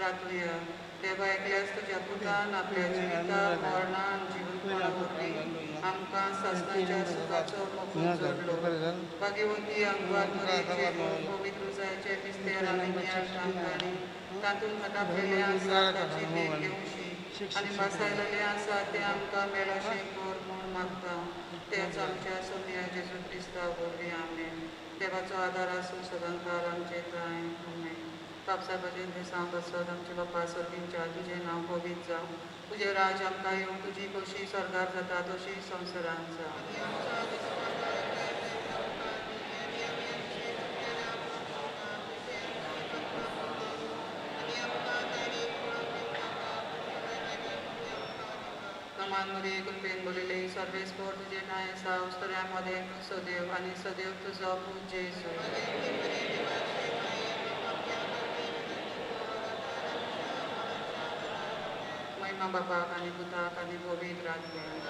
प्रार्थूया. देवा एकल्याच तुझ्या पुतान आपल्या जिविताक मरणा आनी जिवंतपणा वरवीं आमकां सासणाच्या सुखाचो मोको जोडलो. भाग्यवती अंगवात मरेचे पवित्र जायचे पिस्तेर आनी नियाळ तांकांनी तातूंत हटापलेले आसा ताची देख घेवशी आनी बसायलेले आसा ते आमकां मेळशें कर म्हूण मागता. तेच आमच्या सोम्या जेजू क्रिस्ता वरवीं आमेन. देवाचो आदार आसूं सदां काळ आमचे थंय. आमेन. पापसापासून ते सांगसत आमचे बापा सर्गींच्या तुझें नांव पवित्र जावं. तुझे राज आमकां येवं. तुजी कशी स्वर्गार जाता तशी संवसारांत जावं. नमान मरी कृपेन भरिले सर्वेस्पोर तुझे नाय साव स्तऱ्यांमध्ये तू सदैव आणि सदैव तुझो पूज्य येसू. महिमा बापाक आनी पुताक आनी पवित्र आत्म्याक.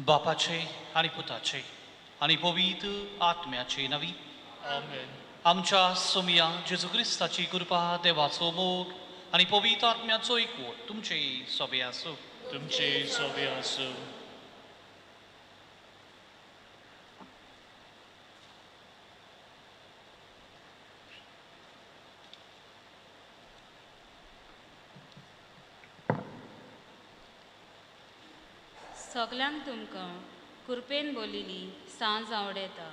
बापाचे आणि पुताचे आणि पवित्र आत्म्याचे नवी. आमेन. आमच्या सोमिया जेजू क्रिस्ताची कृपा, देवाचो मोग आणि पवित्र आत्म्याचो एकवट तुमचे सोबे आसूं. तुमचे सोबे आसूं. सगल्यांक तुमकां कृपेन बोलिली सांज आवडेता.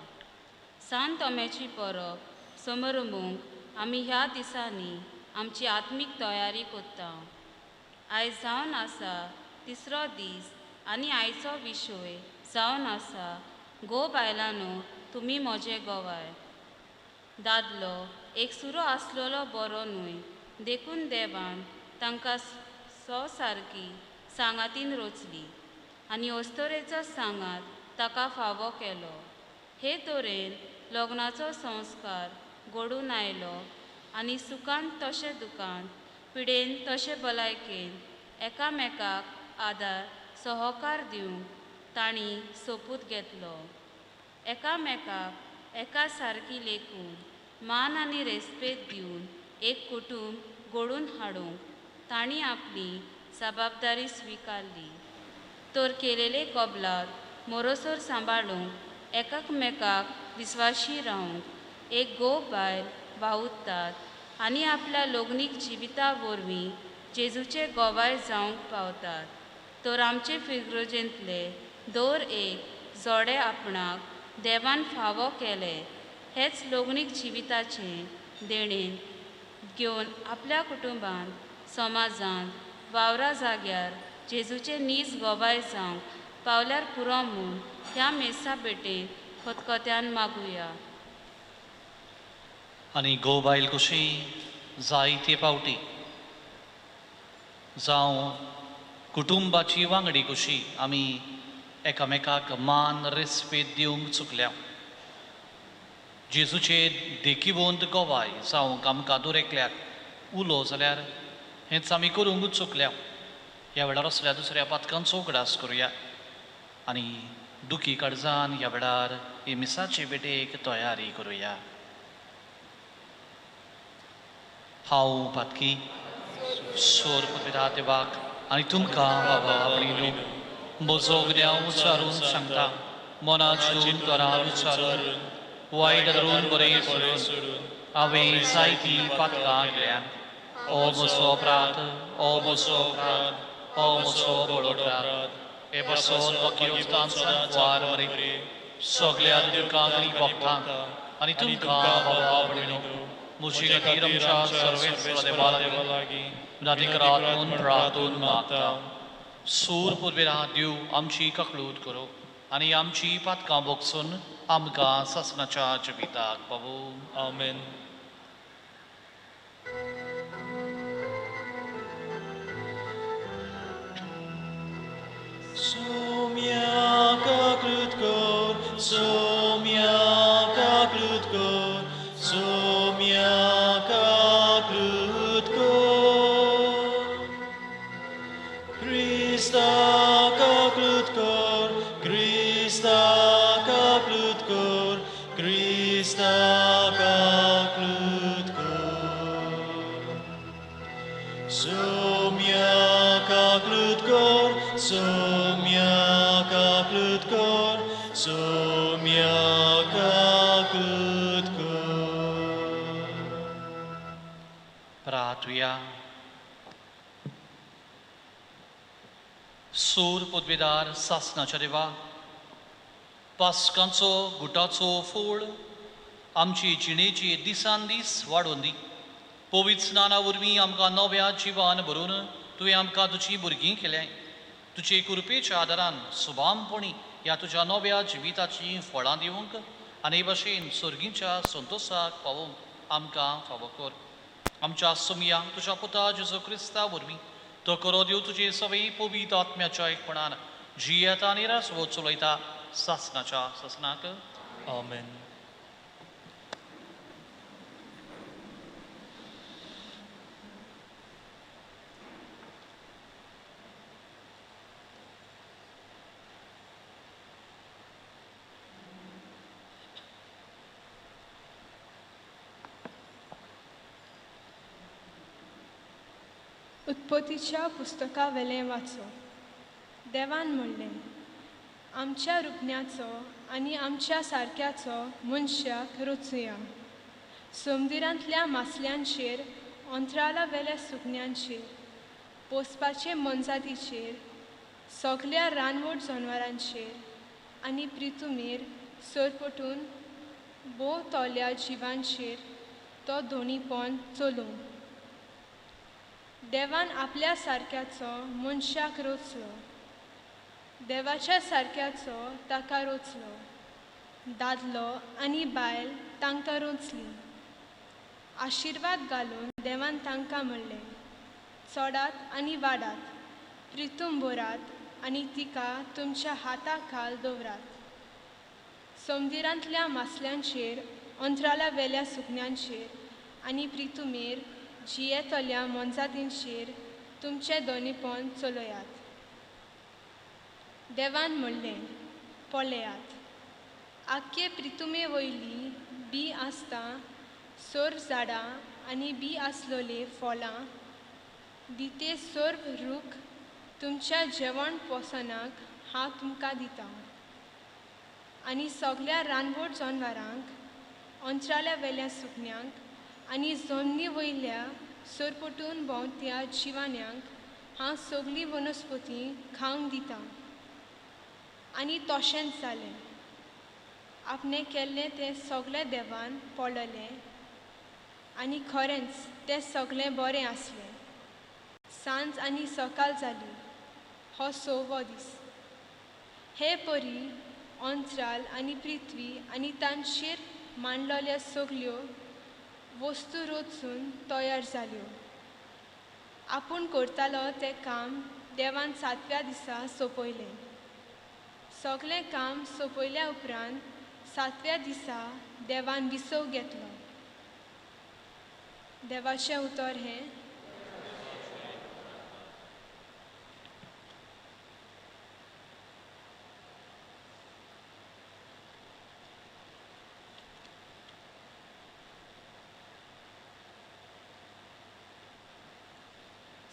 सांत तोम्याची परब समारंभूंक आमी ह्या दिसांनी आमची आत्मीक तयारी कोत्ता. आयज जावन आसा तिसरो दीस आनी आयचो विशय जावन आसा गो बायलांनो तुमी म्हजे गोवाय. दादलो एक सुरो आसलेलो बरो न्हय, देखून देवान तांकां सारकी सांगातीन रचली आनी अस्तरेचो सांगात ताका फावो केलो. हे तरेन लग्नाचो संस्कार घडून आयलो आनी सुखान तशें दुखान, पिडेन तशें भलायकेन एकामेकाक आदार सहकार दिवंक तांणी सोपूत घेतलो. एकामेकाक एका सारकी लेखून मान आनी रेस्पेद दिवन एक कुटुंब घडून हाडूंक तांणी आपली जबाबदारी स्विकारली. तर केलेले कबलात मोरोसोर सांबाळूंक एकामेकाक विस्वाशी रावंक एक गोव बायल भावुरतात आनी आपल्या लग्नीक जिविता वरवीं जेजूचे गोवाय जावंक पावतात. तर आमचे फिरजेंतले दर एक जोडे आपणाक देवान फावो केले हेच लग्नीक जिविताचें देणेन घेवन आपल्या कुटुंबान समाजांत वावरा जाग्यार जेजूचे नीज गोबाय जावंक पावल्यार पुरो म्हूण ह्या मेसा बेटेन खतखत्यान मागुया. आनी गोबायल कशी जायते पावटी जावं कुटुंबाची वांगडी कशी आमी एकामेकाक मान रेस्पेद दिवंक चुकल्या. जेजूचे देखीवंत गोवाय जावंक आमकां दर एकल्याक उलो जाल्यार हेंच आमी करूंक चुकल्या. ह्या वेळार असल्या दुसऱ्या पातकांचो उगडास करुया आनी दुखी काळजान ह्या वेळार हे मिसाचे बेटेक तयारी करुया. हांव पातकी सोर पत्रिता देवाक आनी तुमकां बाबा आपणिलो म्हजो गुन्यांव उच्चारून सांगता. मनाचून तोरां उच्चारून वायट धरून बरें सोडून हांवें जायती पातकां केल्यां. ओ म्हजो अपराध, ओ म्हजो अपराध, ओ म्हजो बडो अपराध. हे बसोन वकील वार मरे सगळ्या दुकांक आनी भक्तांक आनी तुमकां बाबा आपणिलो म्हजे खातीर आमच्या सर्वेस्व देवा लागीं नादिकरातून प्रार्थून मागता. सूर पुर्वेरा देव आमची ककळूट करो आनी आमची पातकां बोगसून आमकां ससनाच्या जिविताक पावो. आमेन. Somiaka krótko, somiaka krótko, somiaka krótko. Krista ka krótko, Krista ka krótko, Krista ka krótko. Somiaka krótko, somiaka krótko, somiaka krótko. प्रार्थुया. सूर पदवेदार सासनाच्या देवा, पासकांचो गुटाचो फूळ आमची जिणेची दिसान दीस वाडोवन दी. पवित्र स्नाना वरवीं आमकां नव्या जिवान भरून तुवें आमकां तुजी भुरगीं केल्याय. तुजे कृपेच्या आदारान सुभामपणी ह्या तुज्या नव्या जिविताची फळां दिवंक आनी भाशेन सर्गीच्या संतोशाक पावोवंक आमकां फावो कर. आमच्या सोमया तुज्या पुता जेजू क्रिस्ता वरवीं तो करो देव तुजे सवय पवित्र आत्म्याच्या एकपणान जियेता आनी रासवो चलयता सासनाच्या ससनाक. आमेन. उत्पत्तीच्या पुस्तका वेलें वाचो. देवान म्हणलें, आमच्या रुपण्याचो आनी आमच्या सारक्याचो मनशाक रचुया. समुद्रांतल्या मासल्यांचेर, अंतराळा वेल्या सुकण्यांचेर, पोसपाचे मनजातीचेर सगळ्या रानवट जनावरांचेर आनी प्रितुमेर सरपटून भोंवतल्या जिवांचेर तो दोनीपण चलूं. देवान आपल्या सारक्याचो मनशाक रचलो. देवाच्या सारक्याचो ताका रचलो. दादलो आनी बायल तांकां रचली. आशिर्वाद घालून देवान तांकां म्हणलें, चडात आनी वाडात, प्रितूम भरात आनी तिका तुमच्या हाता खाल दवरात. समुद्रांतल्या मासल्यांचेर, अंतराळा वेल्या सुकण्यांचेर आनी प्रितुमेर जियेतल्या मोनजातींचेर तुमचें दोनीपण चलयात. देवान म्हणलें, पळयात, आख्खे प्रितुमे वयली बी आसता सोर झाडां आनी बी आसलोले फळां दिते सर्व रूख तुमच्या जेवण पोसनाक हांव तुमकां दितां. आनी सगळ्या रानवट जनावरांक, अंतराळ्या वेल्या सुकण्यांक आनी जमनी वयल्या सरपटून भोंवत्या जिवाण्यांक हांव सगळी वनस्पती खावंक दितां. आनी तशेंच जालें. आपणें केल्लें तें सगळें देवान पळयलें आनी खरेंच तें सगळें बरें आसलें. सांज आनी सकाळ जाली, हो 6वो दीस. हे परी अंतराळ आनी पृथ्वी आनी तांचेर मांडलेल्यो सगळ्यो वस्तू रचून तयार जाल्यो. आपूण करतालो तें काम देवान 7व्या दिसा सोंपयलें. सगळें काम सोंपयल्या उपरांत 7व्या दिसा देवान विसव घेतलो. देवाचें उतर हें,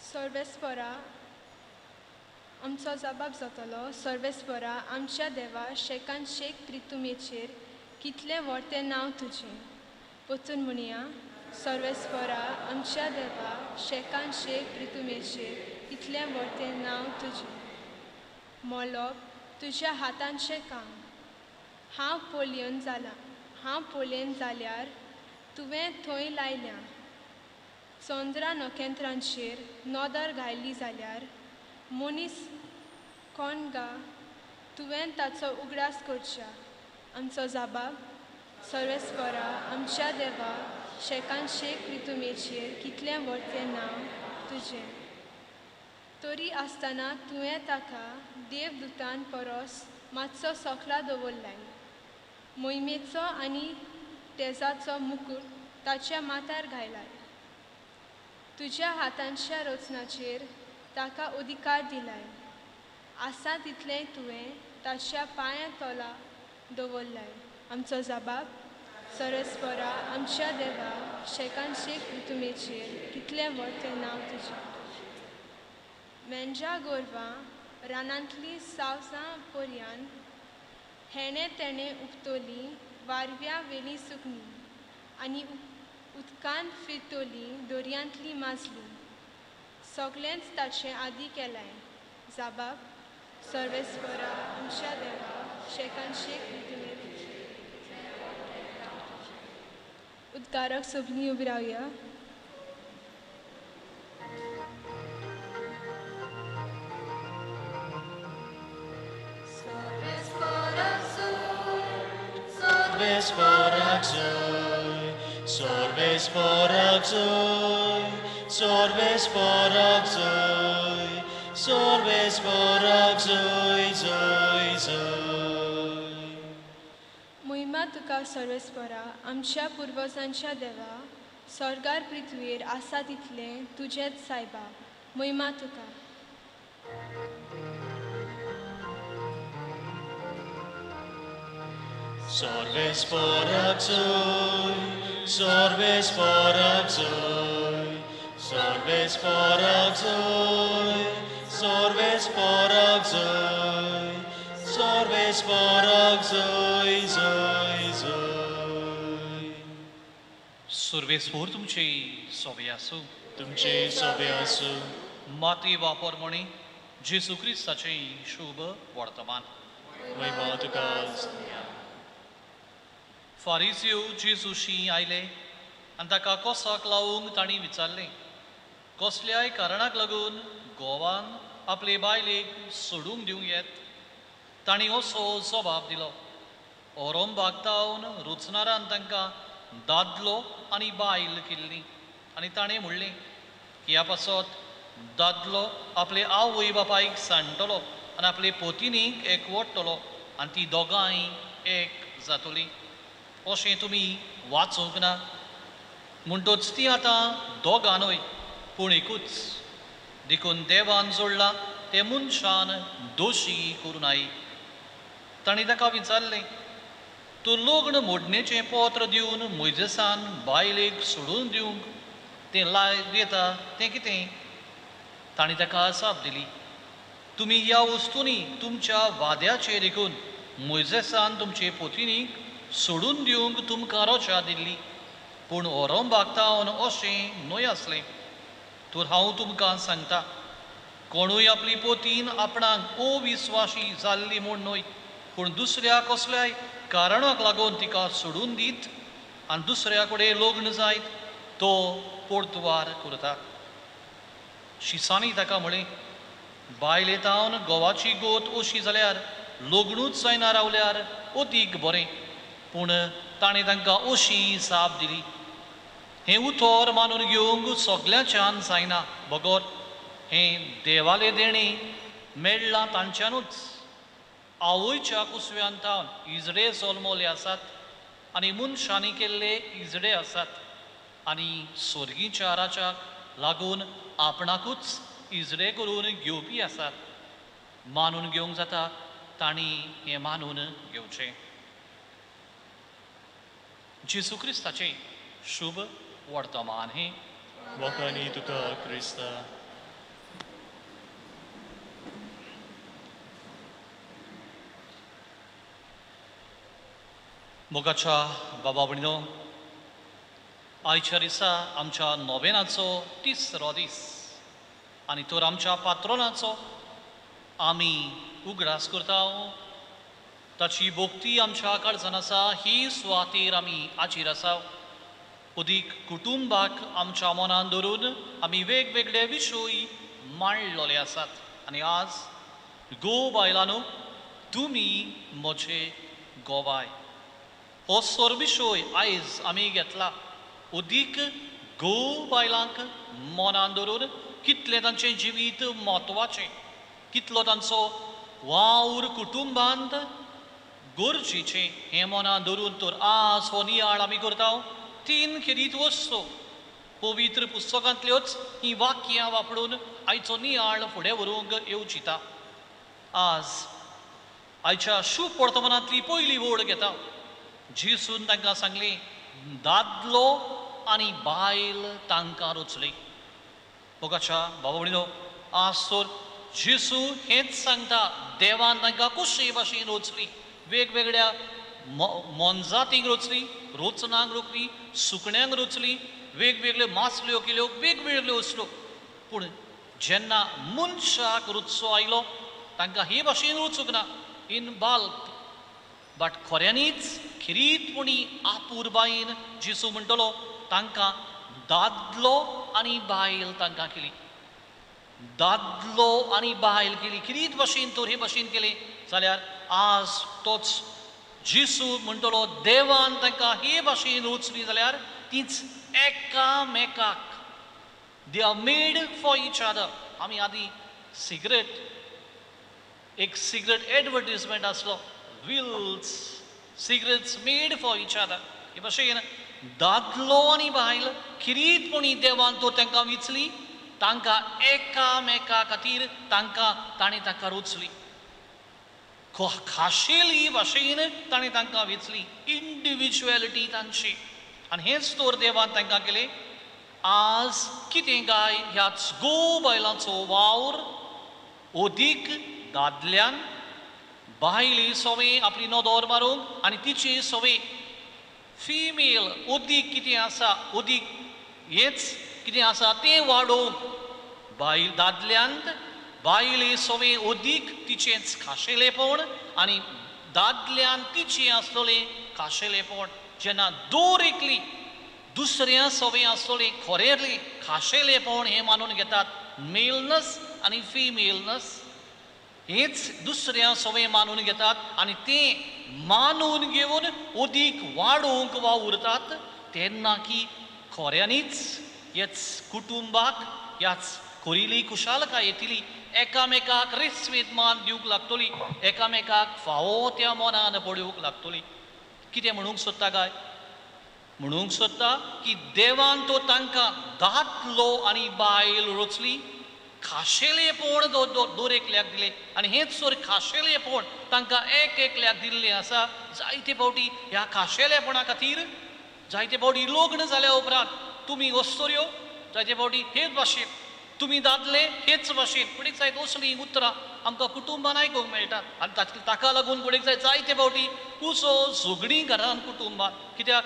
सर्वेस्परा आमचो जबाब जातलो. सर्वेस्परा आमच्या देवा शेकान शेक प्रितुमेचेर कितलें व्हडतें नांव तुजें. परतून म्हणया, सर्वेस्परा आमच्या देवा शेकान शेक प्रितुमेचेर कितलें व्हडतें नांव तुजें. मोलोप तुज्या हातांचें काम. हांव पळयन जाल्यार तुवें थंय लायल्या. चंद्रा नखेत्रांचेर नदर घायली जाल्यार मनीस कोण गा तुवें ताचो उगडास करच्या. आमचो जबाब, सर्वेस्परा आमच्या देवा शेकान शेक प्रितुमेचेर कितलें व्हडतें नांव तुजें. तरी आसतना तुवें ताका देवदूतान परस मातसो सकला दवरलाय. मोहिमेचो आनी तेजाचो मुकूट ताच्या माथ्यार घायलाय. तुज्या हातांच्या रचनाचेर ताका अधिकार दिलाय. आसा तितलें तुवें ताच्या पांया तोला दवरलाय. आमचो जबाब, सर्वेस्परा आमच्या देवा शेकान शेक प्रितुमेचेर कितलें व्हडतें नांव तुजें. मेंढ्या गोरवां रानांतलीं सावजां पर्यान हेणे तेणे उपतोली वारव्या वेली सुकणी आनी उदकांत फिरतोली दर्यांतली माजली. सगळेंच ताचें आदी केलाय. जबाब, सर्वेस्परा आमच्या देवा शेकान शेक प्रितुमेचेर. उद्गारक सगळीं उबी रावया. Sorbesporak zoi, sorbesporak zoi, sorbesporak zoi, sorbesporak zoi, zoi, zoi. महिमा तुका सर्वेस्परा आमच्या पुर्वजांच्या देवा. स्वर्गार पृथ्वीर आसा तितलें तुजेंच सायबा. महिमा तुका. Sorbesporak zoi, sorbesporak zoi, sorbesporak zoi, sorbesporak zoi, sorbesporak zoi, zoi, zoi. सुरवेस्पोर तुमची सोबे आसूं. तुमचे सोबे आसूं. माती वापर म्हणी जेजू क्रिस्ताचें शुभ वर्तमान. महिमा तुका. फारिझीव जेजूशी आयले आनी ताका कोसाक लावूंक तांणी विचारलें, कसल्याय कारणाक लागून गोवान आपले बायलेक सोडूंक दिवंक येत? तांणी असो जबाब दिलो, ओरोम बागतावन रुचनारान तांकां दादलो आनी बायल केल्ली. आनी ताणें म्हणलें, ह्या पासत दादलो आपले आवय बापायक सांडटलो आनी आपले पोतिनीक एकवटतलो आनी ती दोगांय एक जातलीं. अशें तुमी वाचूंक ना? म्हणटच ती आतां दोगां न्हय पूण एकूच. देखून देवान जोडलां तें मनशान दोशी करूं नाय. ताणें ताका विचारलें, तूं लग्न मोडणेचें पत्र दिवन मोइजेसान बायलेक सोडून दिवंक तें लायक येता तें कितें? ताणें ताका जाप दिली, तुमी ह्या वस्तूंनी तुमच्या वाद्याचेर देखून मोइजेसान तुमचे पोतिनीक सोडून दिवंक तुमकां रजा दिल्ली. पूण ओरोम बागतावन अशें न्हय आसलें. तर हांव तुमकां सांगता, कोणूय आपली पोतीन आपणाक अविस्वाशी जाल्ली म्हूण न्हय पूण दुसऱ्या कसल्याय कारणाक लागून तिका सोडून दीत आनी दुसऱ्या कडेन लग्न जायत तो पोर्तुवार करता. शिसांनी ताका म्हळें, बायलेतावन गोवाची गोत अशी जाल्यार लग्नूच जायना रावल्यार अदीक बरें. पूण ताणें तांकां अशी जाप दिली, हें उतर मानून घेवंक सगल्याच्यान जायना. बगोर हें देवालें देणें मेळ्ळां तांच्यानूच. आवयच्या कुसव्यांतावन इजडे जल्मले आसात आनी मनशांनी केल्ले इजडे आसात आनी स्वर्गीच्या राजाक लागून आपणाकूच इजडे करून घेवपी आसात. मानून घेवंक जाता तांणी हें मानून घेवचें. जेजू क्रिस्ताचें शुभ वर्तमान हें. वखाणी तुका क्रिस्ता. मोगाच्या बाबा भयणीनो, आयच्या दिसा आमच्या नोवेनाचो 3रो दीस आनी तर आमच्या पात्रोनाचो आमी उगडास करता. ताची भोक्ती आमच्या काळजान आसा ही सुवातेर आमी हाजीर आसा. अदीक कुटुंबाक आमच्या मनान धरून आमी वेगवेगळे विशय मांडलेले आसात. आनी आज गो बायलांनो, तुमी म्हजे गोबाय हो सर विशय आयज आमी घेतला. अदीक गो बायलांक मनान धरून कितलें तांचें जिवीत म्हत्वाचें, कितलो तांचो वावर कुटुंबांत गरजेचें हें मनान धरून तर आज हो नियाळ आमी करता. 3 खेरीत वस्तू पवित्र पुस्तकांतल्योच ही वाक्यां वापरून आयचो नियाळ फुडें व्हरूंक येवचिता. आज आयच्या शुभ वर्तमानांतली पयली वड घेता. जेजून तांकां सांगलें, दादलो आनी बायल तांकां रचली. मोगाच्या बाबा भयणीनो, आज तर जेजू हेंच सांगता, देवान तांकां कशे भाशेन रचली. वेगवेगळ्या मोनजातींक रचली, रोचनांक रचली, सुकण्यांक रचली, वेगवेगळ्यो मासल्यो केल्यो, वेगवेगळ्यो वस्तू. पूण जेन्ना मनशाक रचचो आयलो तांकां हे भाशेन रचूंक ना इन बाल्क. बट खऱ्यांनीच खिरीतपणी आपुरबायेन जेजू म्हणटलो तांकां दादलो आनी बायल तांकां केली. दादलो आनी बायल केली. खिरीत भाशेन तर हे भाशेन केलें जाल्यार आज तोच जेजू म्हणटलो देवान तांकां हे भाशेन रचली जाल्यार तीच एकामेकाक they are made for each other. आमी आदी एक सिगरेट एडवर्टिजमेंट आसलो, Wills cigarettes made for each other. हे भाशेन दादलो आनी बायल खिरीतपणी देवान तो तांकां विचली, तांकां एकामेका खातीर ताणें तांकां रचली. खाशेली भाशेन ताणें तांकां वेचली, इंडिविज्युअलिटी तांची. आनी हेंच तर देवान तांकां केलें. आज कितें गाय ह्याच गो बायलांचो वावर अदीक दादल्यान बायले सवें आपली नदर मारूंक आनी तिची सवें फिमेल अदीक कितें आसा, अदीक हेंच कितें आसा तें वाडोवंक बायल दादल्यांत बायले सवे ओदीक तिचेंच खाशेलेपण आनी दादल्यान तिचें आसलोलें खाशेलेपण. जेन्ना एकली दुसऱ्या सवे आसलोलें खोरेलें खाशेलेपण हें मानून घेतात, मेलनस आनी फिमेलनस हेच दुसऱ्या सवे मानून घेतात आनी तें मानून घेवन ओदीक वाडोवंक वावुरतात, तेन्ना की खोऱ्यांनीच ह्याच कुटुंबाक ह्याच खोरिली कुशालकाय येतली, एकामेकाक रेस्पेद मान दिवंक लागतली, एकामेकाक फावो त्या मनान पळोवंक लागतली. कितें म्हणूंक सोदता काय? म्हणूंक सोदता की देवान तो तांकां दादलो आनी बायल रचली, खाशेलेपण दोर एकल्याक दिलें आनी हेच सोर खाशेलेपण तांकां एक एकल्याक दिल्लें आसा. जायते फावटी ह्या खाशेलेपणा खातीर जायते फावटी लग्न जाल्या उपरांत तुमी वस्तोऱ्यो जायते फावटी हेच भाशेन, तुमी दादले हेच भाशेन, कोणीक जाय असलीं उतरां आमकां कुटुंबान आयकूंक मेळटात. आनी ताका लागून कोणीक जाय जायते फावटी कुसो झगडीं घरान कुटुंबान, कित्याक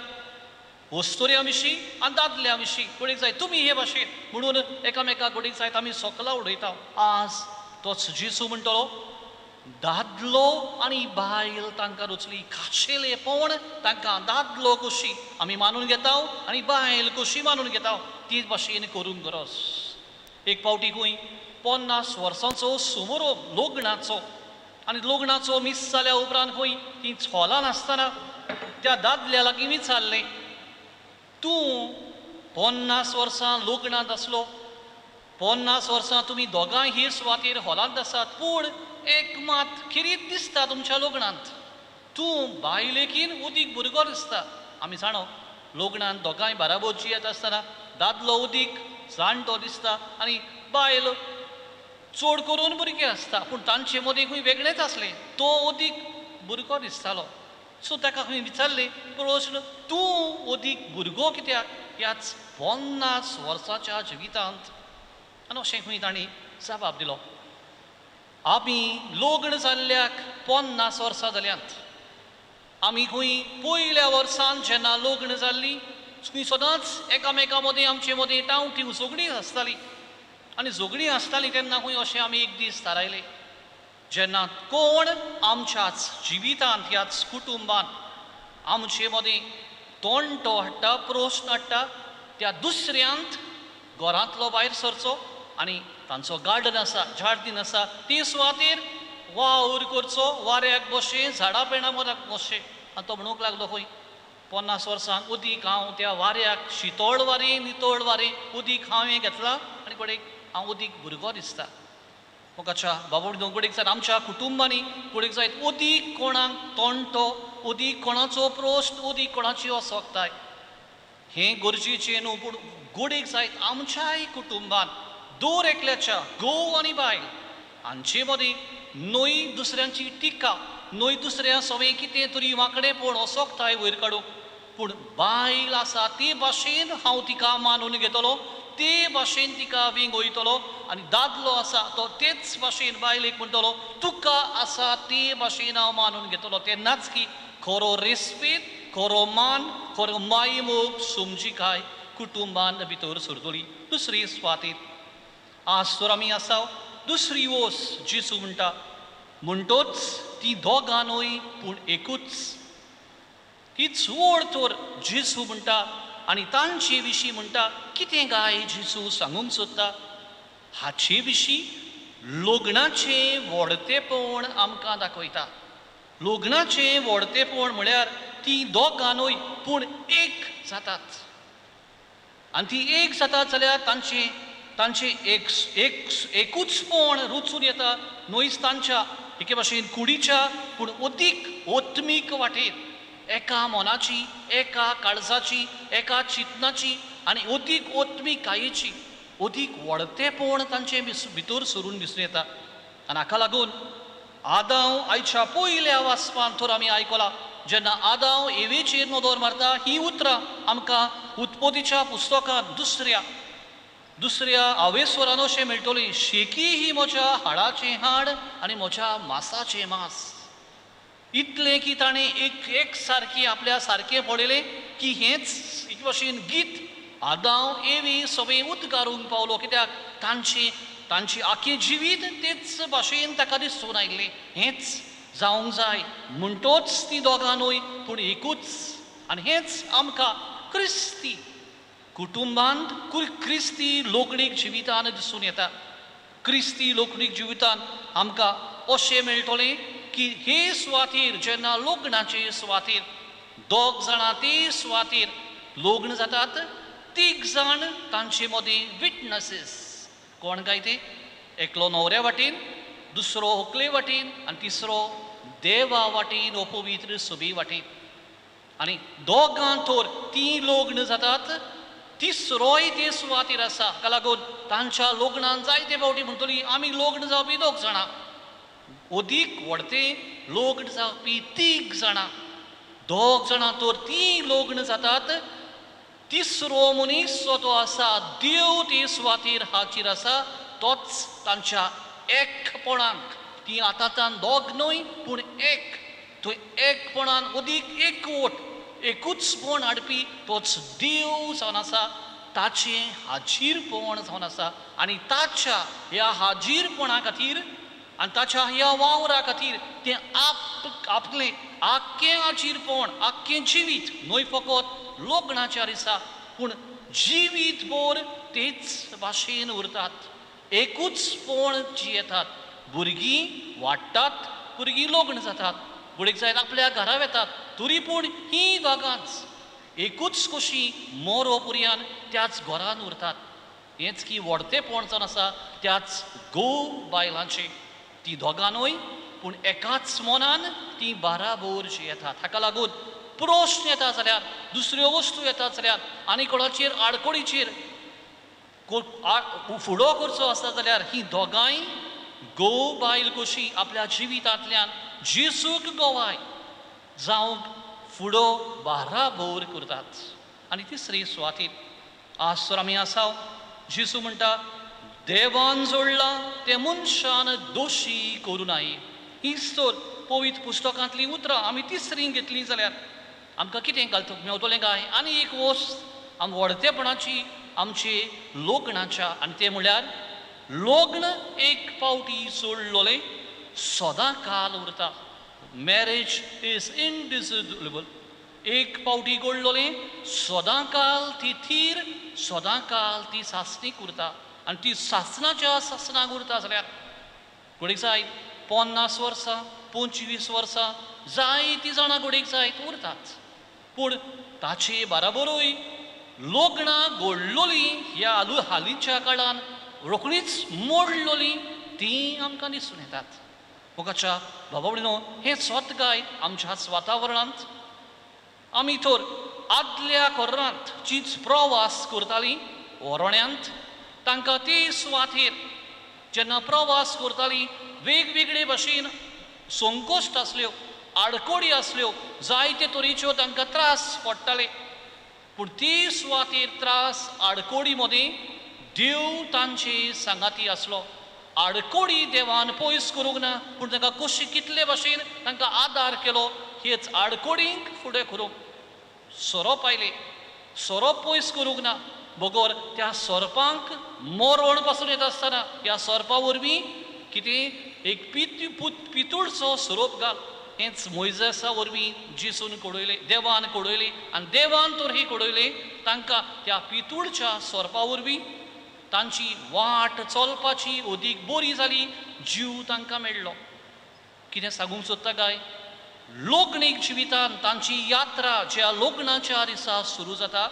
वस्तोऱ्या विशीं आनी दादल्या विशीं कोणीक जाय तुमी हे भाशेन म्हणून एकामेकाक कोणीक जायत आमी सोकला उडयता. आज तोच जेसू म्हणटलो दादलो आनी बायल तांकां रचली, खाशेलेपण तांकां दादलो कशी आमी मानून घेता आनी बायल कशी मानून घेता तीच भाशेन करूंक गरज. एक फावटी खंय 50 वर्सांचो समारोप लग्नाचो आनी लग्नाचो मीस जाल्या उपरांत खंय ती हॉलान आसतना त्या दादल्या लागीं विचारलें, तूं 50 वर्सां लग्नांत आसलो, 50 वर्सां तुमी दोगांय हे सुवातेर हॉलांत आसात, पूण एक मात खिरीत दिसता तुमच्या लग्नांत, तूं बायलेकीन उदीक भुरगो दिसता. आमी जाणो लग्नांत दोगांय बाराबोरची येता आसतना दादलो उदीक जाणटो दिसता आनी बायल चड करून भुरगें आसता, पूण तांचे मदीं खंय वेगळेंच आसलें, तो उदीक भुरगो दिसतालो. सो ताका खंय विचारलें प्रश्न, तूं उदीक भुरगो कित्याक ह्याच 50 वर्साच्या जिवितांत? आनी अशें खंय तांणी जबाब दिलो, आमी लग्न जाल्ल्याक 50 वर्सां जाल्यांत, आमी खंय पयल्या वर्सान जेन्ना लग्न जाल्लीं खंय सदांच एकामेका मदीं आमचे मदीं टावटीव झगडीं आसतालीं आनी झगडीं आसतालीं तेन्ना खंय अशें आमी एक दीस थारायलें, जेन्ना कोण आमच्याच जिवितांत ह्याच कुटुंबान आमचे मदीं तोंडटो हाडटा, प्रश्न हाडटा, त्या दुसऱ्यांत घरांतलो भायर सरचो आनी तांचो गार्डन आसा, झाडदीन आसा, ती सुवातेर वावर करचो, वाऱ्याक बशें, झाडां पेडां मदाक बशें. आनी तो म्हणूंक लागलो खंय 50 वर्सांक उदीक हांव त्या वाऱ्याक शितळ वारें नितळ वारें उदीक हांवें घेतलां आनी कोणेक हांव उदीक भुरगो दिसता. मोगाच्या बाबा कोणेक जाय आमच्या कुटुंबांनी कोणेक जाय उदीक कोणाक तोंडटो, उदीक कोणाचो प्रश्न, उदीक कोणाची असोकताय हें गरजेचें न्हू, पूण गोडेक जायत आमच्याय कुटुंबान दोर एकल्याच्या घोव आनी बायल हांचे मदीं न्हय दुसऱ्यांची टिका, न्हय दुसऱ्या सवें कितें तरी वांकडेपण असोकताय वयर काडूंक, पूण बायल आसा ते भाशेन हांव तिका मानून घेतलो, ते भाशेन तिका विंगयतलो आनी दादलो आसा तो तेच भाशेन बायलेक म्हणटलो तुका आसा ते भाशेन हांव मानून घेतलो. तेन्नाच की खरो रेस्पेद, खरो मान, खरो मायमोग समजिकाय कुटुंबान भितर सरतली. दुसरी सुवातेर आज तर आमी आसा दुसरी ओस जेसू म्हणटा, म्हणटोच ती दोगां न्हय पूण एकूच. हीच वड तर जेसू म्हणटा आनी तांचे विशीं म्हणटा. कितें गाय जेसू सांगूंक सोदता हाचे विशीं लग्नाचें व्हडतेपण आमकां दाखयता. लग्नाचें व्हडतेपण म्हळ्यार ती दोगां न्हय पूण एक जातात आनी ती एक जातात जाल्यार तांचे एकूचपण रुचून येता, न्हयच तांच्या एके भाशेन कुडीच्या पूण अदीक ओत्मीक वाटेन, एका मनाची, एका काळजाची, एका चिंतनाची आनी अदीक ओत्मीकायेची अदीक व्हडतेपण तांचे भितर सरून दिसून येता. आनी हाका लागून आदाव आयच्या पयल्या वाचपान तर आमी आयकलां जेन्ना आदाव एवेचेर नदर मारता, ही उतरां आमकां उत्पत्तीच्या पुस्तकांत दुसऱ्या आवेस्वरान अशें मेळटलें, शेकी ही म्हज्या हाडाचें हाड आनी म्हज्या मांसाचें मांस. इतलें की ताणें एक सारकी आपल्या सारकें पळयलें की हेंच एक भाशेन गीत आदाव एवी सगळें उद्गारूंक पावलो, कित्याक तांची आख्खें जिवीत तेच भाशेन ताका दिसून आयिल्लें हेंच जावंक जाय म्हणटोच ती दोगां न्हय पूण एकूच आनी हेंच आमकां क्रिस्ती कुटुंबांत क्रिस्ती लोकणीक जिवितान दिसून येता. क्रिस्ती लोकणीक जिवितान आमकां अशें मेळटलें की हे सुवातेर जेन्ना लग्नाचे सुवातेर दोग जाणां ते सुवातेर लग्न जातात, तीग जाण तांचे मदीं विटनसीस. कोण काय ते? एकलो न्हवऱ्या वाटेन, दुसरो व्हंकले वाटेन आनी तिसरो देवा वाटेन वो पवित्र सभे वाटेन. आनी दोगां तर तीं लग्न जातात, तिसरोय ते सुवातेर आसा. हाका लागून तांच्या लग्नान जायते फावटी म्हणटलीं आमी लग्न जावपी दोग जाणां, अदीक व्हडतें लग्न जावपी तीग जाणां. दोग जाणां तर तीं लग्न जातात, तिसरो मनीस जो तो आसा देव ते सुवातेर हाचेर आसा, तोच तांच्या एकपणांक तीं आतां दोग न्हय पूण एक, थंय एकपणान अदीक एकवट एकूचपण हाडपी तोच देव जावन आसा, ताचें हाजीरपण जावन आसा. आनी ताच्या ह्या हाजीरपणा खातीर आनी ताच्या ह्या वावरा खातीर तें आपलें आख्खें हाजीरपण आख्खें जिवीत न्हय फकत लग्नाच्या दिसा पूण जिवीतभर तेच भाशेन उरतात, एकूचपण जियेतात. भुरगीं वाडटात, भुरगीं लग्न जातात, भुरगीं जायत आपल्या घरा येतात, तरी पूण हीं दोगांच एकूच कशी मोरो पर्यान त्याच घरान उरतात. हेंच की व्हडतेपण जावन आसा त्याच घोव बायलांचें. तीं दोगां न्हय पूण एकाच मनान तीं बाराबर जियेतात. हाका लागून प्रश्न येता जाल्यार, दुसऱ्यो वस्तू येतात जाल्यार आनी कोणाचेर आडकोडीचेर फुडो करचो आसा जाल्यार हीं दोगांय घोव बायल कशी आपल्या जिवितांतल्यान जेसूक गोवाय जावंक फुडो बाराबर करतात. आनी तिसरी सुवातेर आज तर आमी आसाव, जेसू म्हणटा देवान जोडलां तें मनशान दोशी करूं नये. हीच तर पवित्र पुस्तकांतलीं उतरां आमी तिसरीं घेतलीं जाल्यार आमकां कितें घालतलो मेवतलें काय? आनी एक वस्त आमी व्हडतेपणाची आमचे लग्नाच्या, आनी तें म्हळ्यार लग्न एक फावटी जोडलोलें सदां काल उरता. Marriage is indissoluble. एक फावटी घडलोलें सदां काल ती थीर, सदां काल ती सासणीक उरता. आनी ती सासणाच्या सासणाक उरता जाल्यार घडीक जायत 50 वर्सां 25 वर्सां जायतीं जाणां घडीक जायत उरतात. पूण ताचे बराबरूय लग्नां घडलोलीं ह्या हालींच्या काळान रोखडीच मोडलोलीं तीं आमकां दिसून येतात. मोगाच्या बाबा भयणो, हें स्वत गाय आमच्याच वातावरणांत आमी तर आदल्या कोर्रांत जीच प्रवास करतालीं ओरोण्यांत, तांकां ते सुवातेर जेन्ना प्रवास करतालीं वेगवेगळे भाशेन संकोश्ट आसल्यो, आडकोडी आसल्यो, जायते तरेच्यो तांकां त्रास पडटाले. पूण ते सुवातेर त्रास आडकोडी मदीं देव तांचे सांगाती आसलो. आडकोडी देवान पयस करूंक ना, पूण तांकां कशें कितले भाशेन तांकां आदार केलो हेच आडकोडींक फुडें करूंक. सोरोप आयलें, सोरोप पयस करूंक ना, बगोर त्या सोरपांक मरण पासून येता आसतना ह्या सोरपा वरवीं कितें एक पितूळचो सोरोप घाल. हेंच मोइजेसा वरवीं जेसून घडोयलें, देवान घडोयलें. आनी देवान तर हें घडोयलें तांकां त्या पितूळच्या सोरपा वरवीं तांची वाट चलपाची अदीक बरी जाली, जीव तांकां मेळ्ळो. कितें सांगूंक सोदता काय? लग्नीक जिवितान तांची यात्रा ज्या लग्नाच्या दिसा सुरू जाता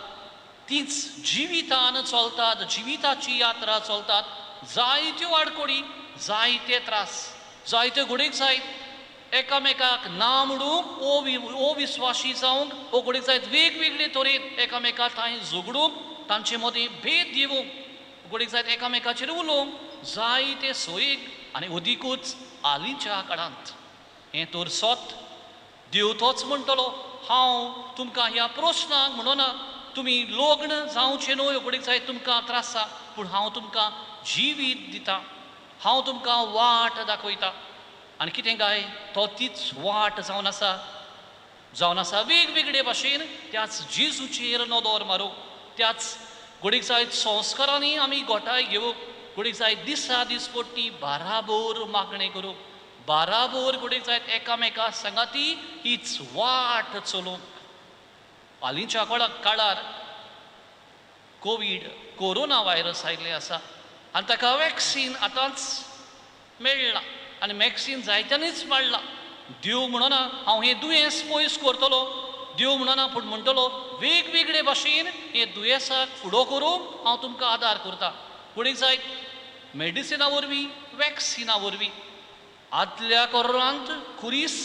तीच जिवितान चलतात, जिविताची यात्रा चलतात. जायत्यो आडकोडी, जायते त्रास, जायत्यो घडीक जायत एकामेकाक ना म्हणूंक अविस्वासी जावंक, वो घडीक जायत वेगवेगळे तरेन एकामेका थंय झगडूंक, तांचे मदीं भेद दिवंक, घडीक जायत एकामेकाचेर उलोवंक, जायते सोयेक. आनी अदिकूच हालींच्या काळांत हें तर सोत देव तोच म्हणटलो, हांव तुमकां ह्या प्रश्नाक म्हणना तुमी लग्न जावचें न्हय, घडीक जायत तुमकां त्रास आसा, पूण हांव तुमकां जिवीत दितां, हांव तुमकां वाट दाखयतां. आनी कितें काय? तो तीच वाट जावन आसा वेगवेगळे भाशेन त्याच जेजूचेर नदर मारूंक, त्याच घडीक जायत संस्कारांनी आमी गोठाय घेवंक, कुडीक जायत दिसा दिसपट्टी बाराबोर मागणें करूंक बाराबोर कुडीक जायत एकामेका सांगाती हीच वाट चलोवंक. हालींच्या काळार कोरोना व्हायरस आयिल्लें आसा आनी ताका वॅक्सीन आतांच मेळ्ळां आनी वॅक्सीन जायत्यांनीच मारला. देव म्हणना हांव हें दुयेंस पयस करतलो, देव म्हणना पूण म्हणटलो वेगवेगळे भाशेन हे दुयेंसाक फुडो करूंक हांव तुमकां आदार करतां. कुडीक जायत मेडिसिना वरवीं वॅक्सिना वरवीं आदल्या कोरोनांत खुरीस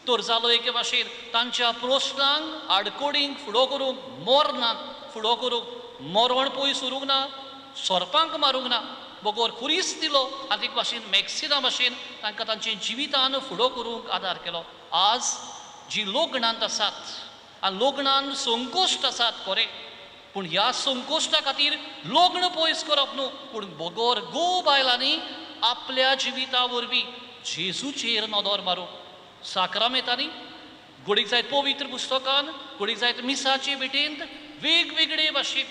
तर जालो एके भाशेन तांच्या प्रश्नांक आडकोडींक फुडो करूंक मोरनांक फुडो करूंक मरण पयस उरूंक ना, सोरपांक मारूंक ना, बगोर खुरीस दिलो आनी एक भाशेन मॅक्सिना भाशेन तांकां तांचे जिवितान फुडो करूंक आदार केलो. आज जी लग्नांत आसात आनी लग्नान संकोश्ट आसात खरें, पूण ह्या संकोश्टा खातीर लग्न पयस करप न्हू, पूण बगोर बायलांनी आपल्या जिविता वरवीं जेजूचेर नदर मारूंक. साक्रामेंतांनी घडीक जायत पवित्र पुस्तकान घडीक जायत मिसाचे भेटेंत वेगवेगळे भाशेन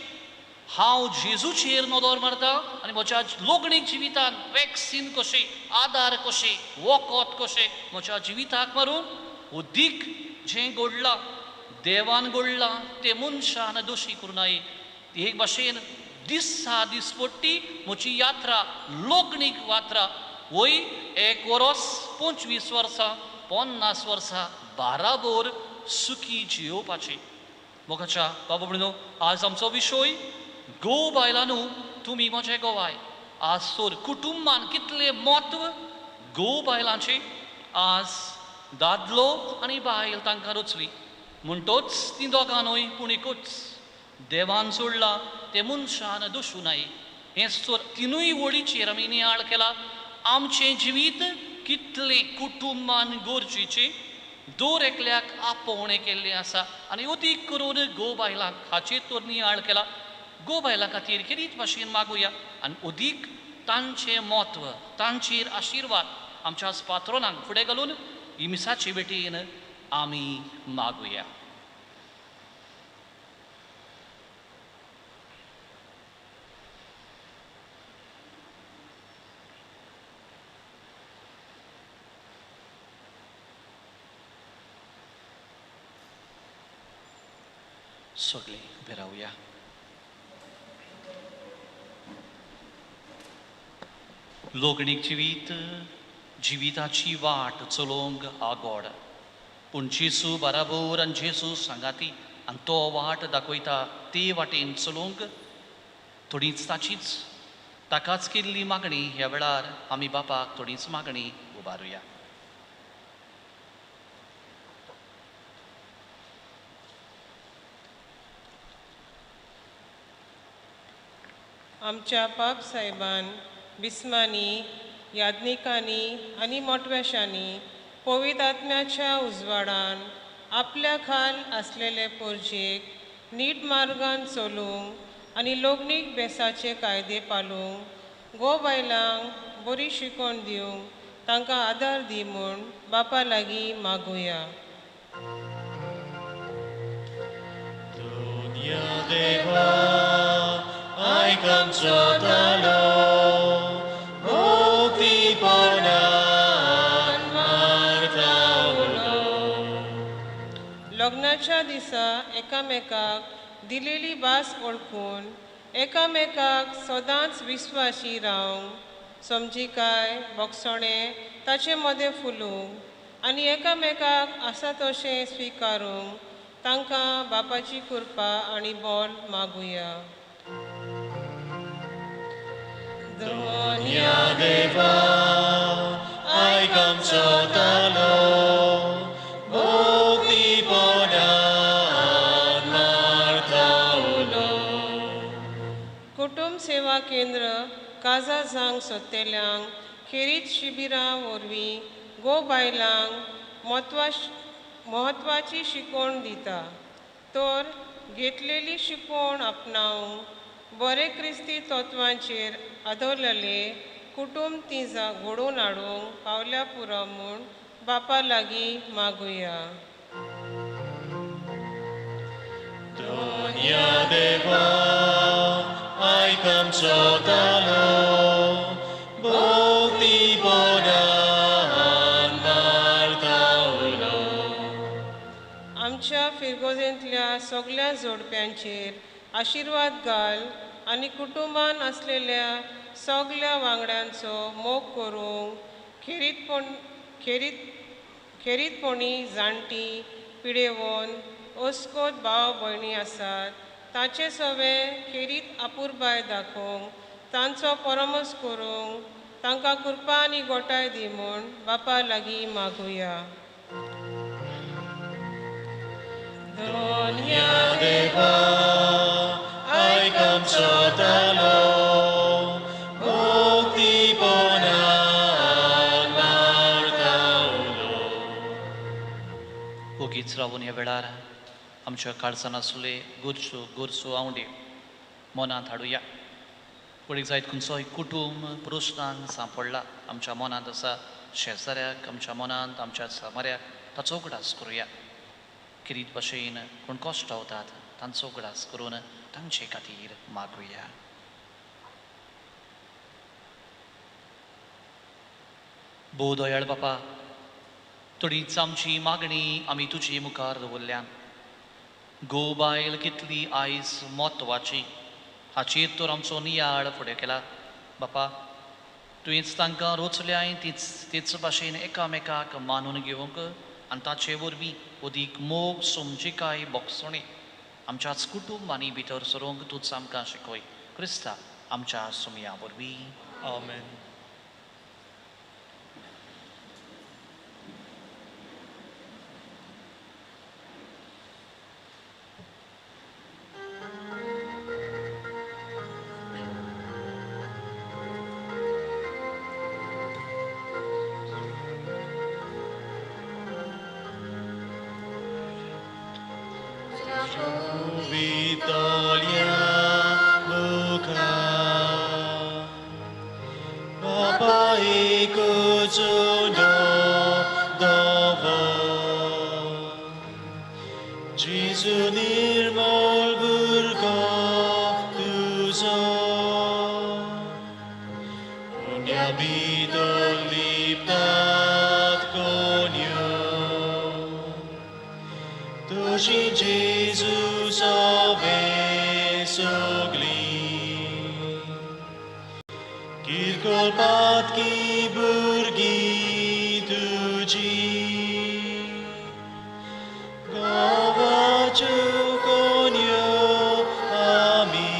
हांव जेजूचेर नदर मारतां आनी म्हज्या लोगणीक जिवितान वॅक्सीन कशें आदार कशें वखद कशें म्हज्या जिविताक मारूंक. उदीक जें घडलां देवान घडलां तें मनशान दोशी करूं नये. एक भाशेन दिसा दिसपट्टी म्हजी यात्रा लोगणीक यात्रा वय 1 वर्स 25 वर्सां 50 वर्सां बाराबोर सुखी जियोवपाचें. मोगाच्या बाबा म्हणून आज आमचो विशय बायलांनू तुमी म्हजे गोवाय. आज सोर कुटुंबान कितलें म्हत्व बायलांचें. आज दादलो आनी बायल तांकां रचली म्हणटोच ती दोगांनूय पूण एकूच देवान सोडला ते मनशान दोशू नये. हें सोर तिनूय वळीचेर आमी नियाळ केला. आमचें जिवीत कितलें कुटुंबान गरजेचें दर एकल्याक आपोवणें केल्लें आसा आनी अदीक करून बायलांक हाचेर तर नियाळ केला. बायलां खातीर कितेंच भाशेन मागुया आनी अदीक तांचें म्हत्व तांचेर आशिर्वाद आमच्या पात्रोनांक फुडें घालून ही मिसाचे भेटेन आमी मागुया. सगळे उबे रावया. लोगणीक जिविताची वाट चलोवंक आगोड, पूण जेसू बाराबोर आनी जेसू सांगाती आनी तो वाट दाखयता ते वाटेन चलोवंक थोडीच ताकाच केल्ली मागणी. ह्या वेळार आमी बापाक थोडीच मागणी उबारुया. आमच्या बाब साहेबान बिस्मांनी याज्ञिकांनी आनी मोटवेशांनी पवित्र आत्म्याच्या उजवाडान आपल्या खाल आसलेले पोरजेक नीट मार्गान चलूंक आनी लोगणीक बेसाचे कायदे पालूंक बायलांक बरी शिकवण दिवंक तांकां आदार दी म्हूण बापा लागीं मागुया. देवा आयकांचो धालो मुक्तीपणान मारता उलो. लग्नाच्या दिसा एकामेकाक दिलेली भास ओळखून एकामेकाक सदांच विस्वासी रावंक समजिकाय बोगसणें ताचे मदें फुलूंक आनी एकामेकाक आसा तशें स्विकारूंक तांकां बापाची कृपा आनी बोल मागुया. दोनिया देवा आयकांचो धालो मुक्तीपणान मारता उलो. कुटुंब सेवा केंद्र काजा जांक सोदतेल्यांक खेरीत शिबिरां वरवीं बायलांक म्हत्वाची शिकवण दिता. तर घेतलेली शिकवण आपणावंक बरे क्रिस्ती तत्वांचेर आदरलेले कुटुंब ती घडोवन हाडूंक पावल्या पुरो म्हूण बापा लागीं मागुया. दोनिया देवा आयकांचो धालो सगळ्या जोडप्यांचेर आशिर्वाद घाल आनी कुटुंबान असलेल्या सगळ्या वांगड्यांचो मोग करूंक खेरीतपणी जाणटी पिडेवोन ओस्कोत भाव भयणी आसात ताचे सवे खेरीत आपुरबाय दाखोवंक तांचो परमस करूंक तांकां कृपा आनी गोटाय दी म्हूण बापा लागीं मागुया. Donia deva, ai kamsotalo, bhakti ponan martaulo. ओगीच रावून ह्या वेळार आमच्या काळजान आसले गोरसो आवंडी मनांत हाडुया. पळय जायत खंयचोय कुटुंब प्रश्नान सांपडला आमच्या मनांत आसा, शेजाऱ्याक आमच्या मनांत आमच्या सामऱ्याक ताचो उगडास करुया. किरीत भाशेन कोण कश्ट वतात तांचो उगडास करून तांचे खातीर मागुया. भोव दयाळ बापा, थोडीच आमची मागणी आमी तुजे मुखार दवरल्यान. गो बायल कितली आयज म्हत्वाची हाचेर तर आमचो नियाळ फुडें केला. बापा, तुवेंच तांकां रोचल्याय तेच भाशेन एकामेकाक मानून घेवंक आनी ताचे वरवीं अदीक मोग समजिकाय बोगसणी आमच्याच कुटुंबांनी भितर सरोंक तूंच आमकां शिकय. क्रिस्ता आमच्या सुमया वरवीं. Amen. Vitolia Muka Papa ikutuno dovo Jesu nirmol burko tuzo Unia bidol liptat konyo Tushi Jesus ove sogli Kirkol patki burgi tuji Govachu konyo ami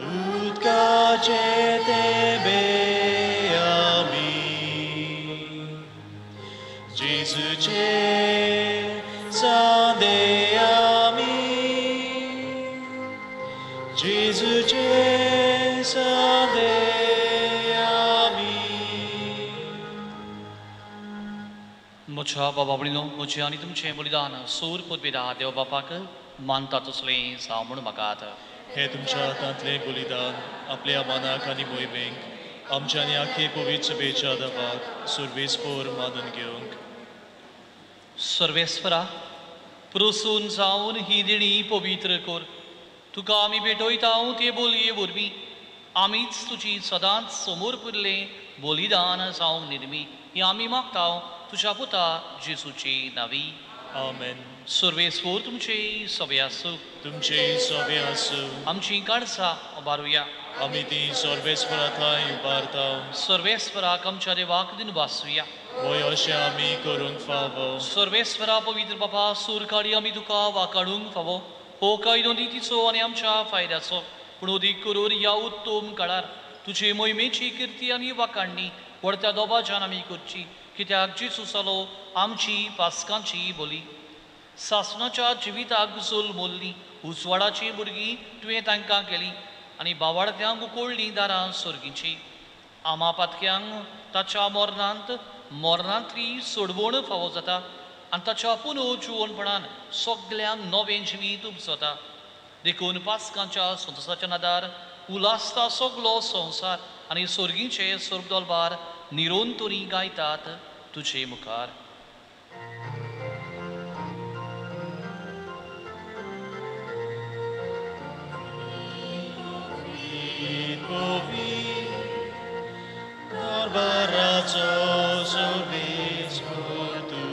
Utkache tebe ami Jesus che Sandeami Jesus che Sandeami म्हज्या बाबा भयणीनो, म्हजें आनी तुमचें बलिदान सूर पदवेदा देव बापाक मानता तसलें जावं म्हूण म्हाकात. हे तुमच्या हातांतलें बलिदान आपल्या मनाक आनी मोहिमेक आमच्या आनी आख्खे पवित्र सभेच्या दाबाक सुरवेस्पोर मानून घेवंक सर्वेस्परा, प्रसून जावन ही देणी पवित्र कर. तुका आमी भेटयता ते बोलये वरवीं आमीच तुजी सदांच समोर पुरलें बलिदान जावंक निर्मी ही आमी मागता तुज्या पुता जेसूची नावी. आमेन. सर्वेस्वर तुमचे सवे आसूं. तुमचे सवे आसूं. आमची काळजां उबारुया. आमी ती सर्वेस्परा थंय उबारता. सर्वेस्पराक आमच्या देवाक दिन वासूया. वय अशें आमी करूंक फावो. सर्वेस्परा पवित्र बापा, सूर काडी आमी तुका वाकाडूंक फावो. हो कायदो नितीचो आनी आमच्या फायद्याचो, पूण अदीक करून ह्या उत्तम काळार तुजे मोहिमेची किर्ती आनी वाकाडणी व्हडत्या दोबाज्यान आमी करची, कित्याक जेसूस जालो आमची पासकांची बोली. सासणाच्या जिविताक झोल मोल्ली उजवाडाची भुरगीं तुवें तांकां केली आनी बावाडत्यांक उकोळ्ळीं दारां सोर्गीची. आमा पातक्यांक ताच्या मरणांतली सोडवण फावो जाता आनी ताच्या पुनर्जीवनपणान सगल्यांक नवें जिवीत उपजता. देखून पासकांच्या संतोसाच्या नादार उलासता सगलो संवसार आनी सोर्गीचे स्वर्गदोलबार निरोंतोरी गायतात तुजे मुखार. Barbarazo solvis tu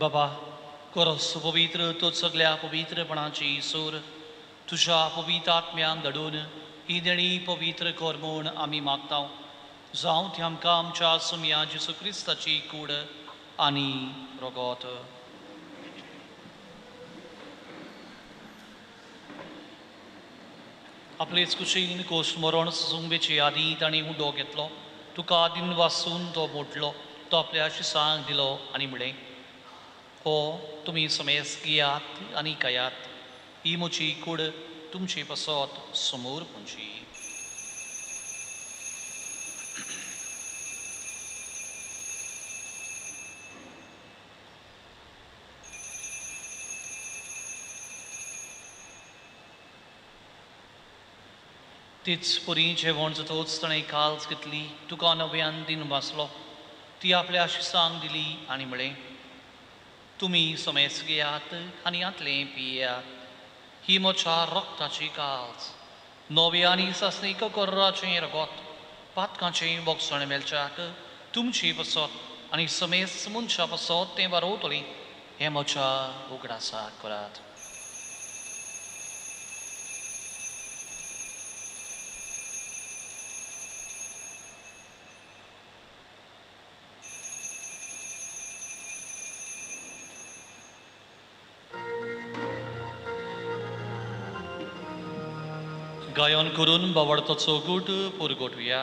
बाबा कोरोस पवित्र तो सगळ्या पवित्रपणाची सूर तुझ्या पवित्र आत्म्यांक धाडून ही देणी पवित्र कर म्हूण आमी मागता जावं ती आमकां आमच्या सुमया जेसू क्रिस्ताची कूड आनी रगत आपलेच कुशीन कोश मरण सुंबेचे आदी ताणें उडो घेतलो तुका दिन वाचून तो मोडलो तो आपल्या शिसांक दिलो आनी म्हळें हो तुमी समेस घेयात आनी खायात ही म्हजी कूड तुमची पासत समोर पोंची तीच पुरी जेवण जातोच ताणें काल्स घेतली तुका नव्यान दिन वाचलो ती आपल्या शिसांक दिली आनी म्हळें तुमी समेस घेयात आनी आतलें पियेयात ही म्हज्या रक्ताची काल्स नवे आनी सासणीक कर्राचें रगत पातकांचें बोगसण मेलच्याक तुमची पासत आनी समेस मनशा पासत तें वारोवतलीं हें म्हज्या उगडासाक करात गायन करून बावडताचो गूट पुरगोटुया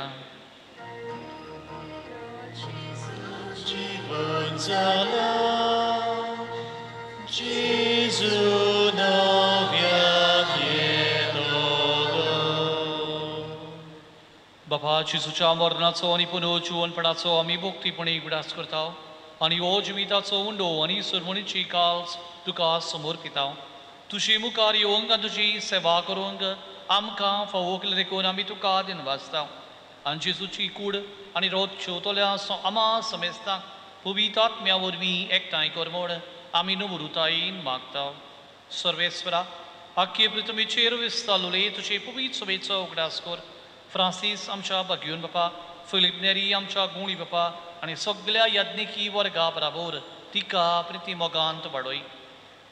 जीवन जाला जेजू नव्यान येतलो बाबा जेजूच्या मरणाचो आनी पुनर्जीवनपणाचो आमी भोक्तीपणी उगडास करता आनी हो जिविताचो उंडो आनी सुरमणीची काल्स तुका समर्पिता तुजी मुखार येवंक आनी तुजी सेवा करूंक आमकां फावो केले देखून आमी तुका दिन वाचता आनी जेजूची कूड आनी रोजच्यो तोल्या आमा समेस्ता पवित्र आत्म्या वरवीं एकठांय कर म्हूण आमी नम्रतायेन मागता सर्वेस्वरा आख्खे पृथ्वीचेर विस्तारलोले तुजे पवित्र सभेचो उगडास कर फ्रांसीस आमच्या बागयून बापा फिलीप नेरी आमच्या गुणी बापा आनी सगळ्या याज्ञिकी वर्गा बराबर तिका प्रिती मोगांत वाडय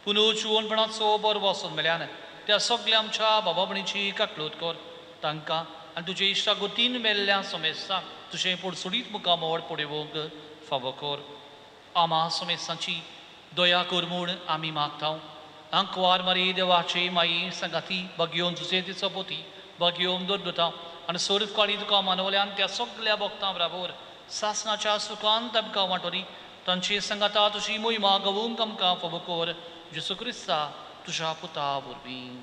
पुनर्जीवनपणाचो बरो वचून मेल्यान त्या सगळ्या आमच्या बाबा भणीची काकलूत कर तांकां आनी तुजे इश्टागतीन मेल्ल्या समेस्तांक तुजें पुडसुडीत मुखामोड पळोवंक फावो कर आमा समेस्तांची दया कर म्हूण आमी मागता आंकवार मारी देवाचे माई संगाती बागयोन तुजे तिचो पोती बागयोन दोता आनी सर्व काळी तुका मानवल्यान त्या सगळ्या भक्तां बराबर सासणाच्या सुखांत आमकां वांटोरी तांची संगाता तुजी मोहिमा गावूंक आमकां फावो कर जेसू क्रिस्ता तुझ्या पुता वरवीं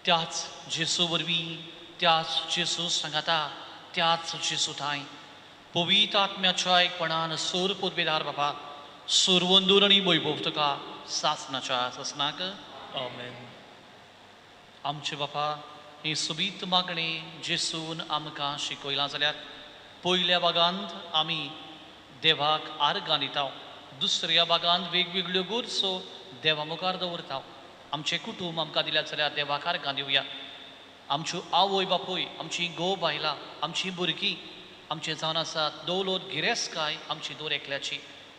त्याच जेसू वरवीं त्याच जेसू सांगाता त्याच जेसू थंय पवित्र आत्म्याच्या एकपणान सोर पुर्वेदार बाबा सोरवंदूर आनी वैभव तुका सासणाच्या सासनाक आमेन आमचे बापा ही सुबीत मागणी जेसून आमकां शिकयलां जाल्यार पयल्या भागांत आमी देवाक आर्गां दिता दुसऱ्या भागांत वेगवेगळ्यो गोरसो देवा मुखार दवरता आमचें कुटूंब आमकां दिल्यात जाल्यार देवाक आर्गां दिवया आमच्यो आवय बापूय आमची घोव बायलां आमची भुरगीं आमचे जावन आसात दौलत गिरेस्काय आमची दोर एकल्याची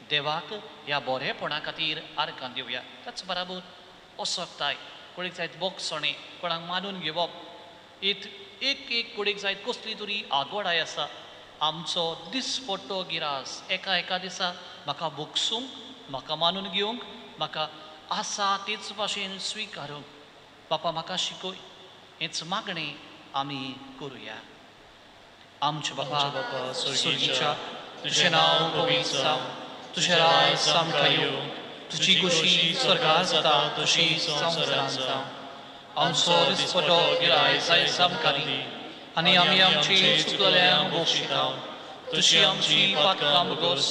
देवाक ह्या बरेपणा खातीर आर्गां दिवया त्याच बराबर असोकताय कोणेक जायत बोगसणे कोणाक मानून घेवप एक एक कोणेक जायत कसली तरी आगवडाय आसा आमचो दिसपट्टो गिरास एका दिसा म्हाका बोगसूंक म्हाका मानून घेवंक म्हाका आसा तेच भाशेन स्विकारूंक बापा म्हाका शिकय हेच मागणें आमी करुया आमचे बापा सुर्गीच्या तुजें नांव पवित्र जावं तुजें राज सामका येवं तुजी कुशी स्वर्गार जाता तशी संवसारांत जावं आमचो दिसपट्टो गिराय जाय सामका दी आनी आमी आमची चुकलेल्यांक बोगशिता तशी आमची पातकां बोगोस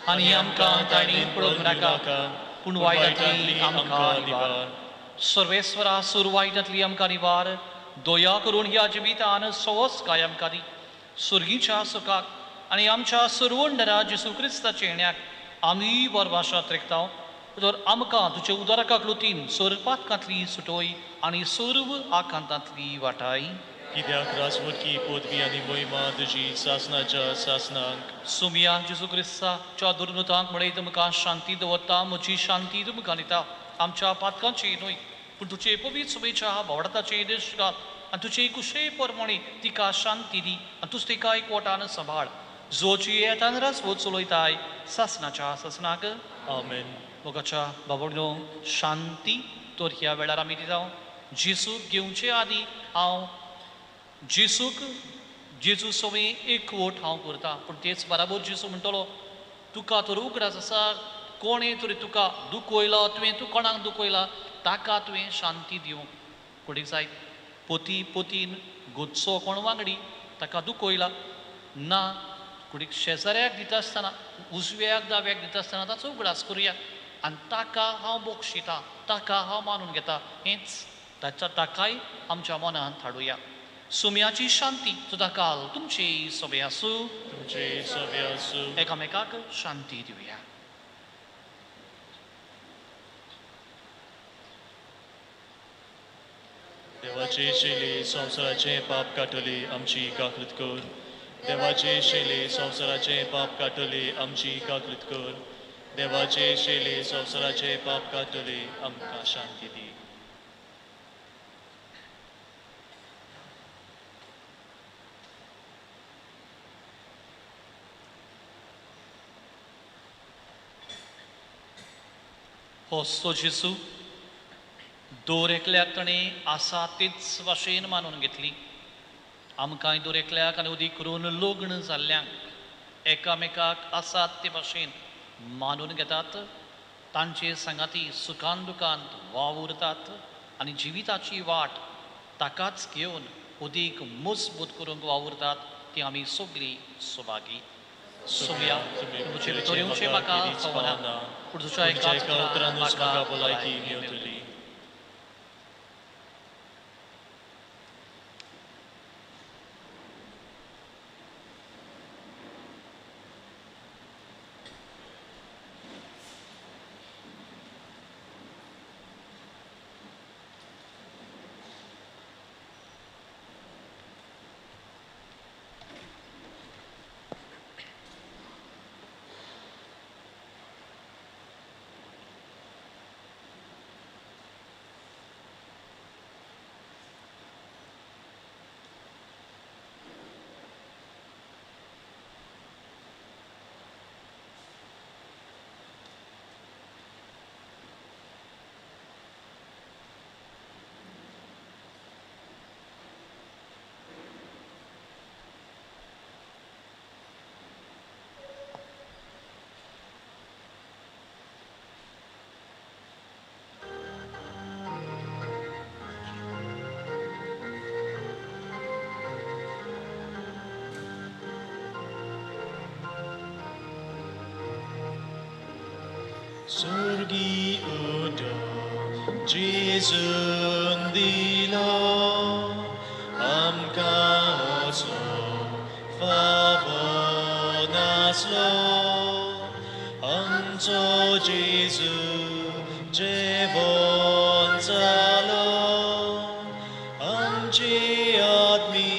आनी आमकां ताणीं पडोवंक नाका पूण वायटांतली आमकां निवार सर्वेस्वरा सूर वायटांतली आमकां निवार दया करून ह्या जिवितान सवस काय आमकां दी सुर्गीच्या सुखाक आनी आमच्या सर्वंडरा जेसू क्रिस्ताचे येण्याक आमी बरभाशांत रेखता तर आमकां तुजे उदारकाक लुतीन सोर पातकांतली सुटोय आनी सर्व आकांतांतली वाटाय कित्याक राजवटकी पदवी आनी मोहिमा तुजी सासनाच्या सासनांक सुमिया जेजू क्रिस्ताच्या दुर्नुतांक म्हणय तुमकां शांती दवरता म्हजी शांती तुमकां दिता आमच्या पातकांची न्हय पूण तुजे पवित्र सुबेच्या भोवडाताचे देश घाल आनी तुजे कुशे परमणी तिका शांती दी आनी तुज तिका एकवटान सांबाळ जोची येतान रसवत चलयताय सासनाच्या सासनाक आमेन. मोगाच्या बाबडो शांती तर ह्या वेळार आमी दिता जेसूक घेवचे आदी हांव जेजू सवय एकवट हांव करता पूण तेच बराबर जेजू म्हणटलो तुका तर उगडास आसा कोणें तरी तुका दुखयला तुवें तूं कोणाक दुखयला ताका तुवें शांती दिवंक कोणी जायत पोतीन गोदचो कोण वांगडी ताका दुखयला ना कुडीक शेजाऱ्याक दिता आसतना उजव्याक दाव्याक दिता आसतना ताचो उगडास करुया आनी ताका हांव बोक्षिता ताका हांव मानून घेता हेंच ताकाय आमच्या मनांत हाडुया सुम्याची शांती सुद्धा काल तुमची सोबे आसूं तुमचे सवे आसूं. एकामेकाक शांती दिवया. देवाचे शेले संवसाराचे पाप काटले आमची काकूत कर. देवाचे शेले संवसाराचे पाप काटले आमची काकूत कर. देवाचे शेले संवसाराचे पाप काटले आमकां शांती दी. होस्तो जेजू दोर एकल्याक ताणें आसा तेच भाशेन मानून घेतली आमकांय दोर एकल्याक आनी उदी करून लग्न जाल्ल्यांक एकामेकाक आसात ते भाशेन मानून घेतात तांचे संगाती सुखान दुखांत वावुरतात आनी जिविताची वाट ताकाच घेवन उदीक मजबूत करूंक वावुरतात ती आमी सगळीं सुभागी. सोमया तुमचे भितर येवचें म्हाका खबरना पूण तुज्या एका उतरानूच म्हाका म्हाका भलायकी मेवतली. Surgi udo Jesun dilo amka oslo favonaslo anto Jesu jevon salo amchi admi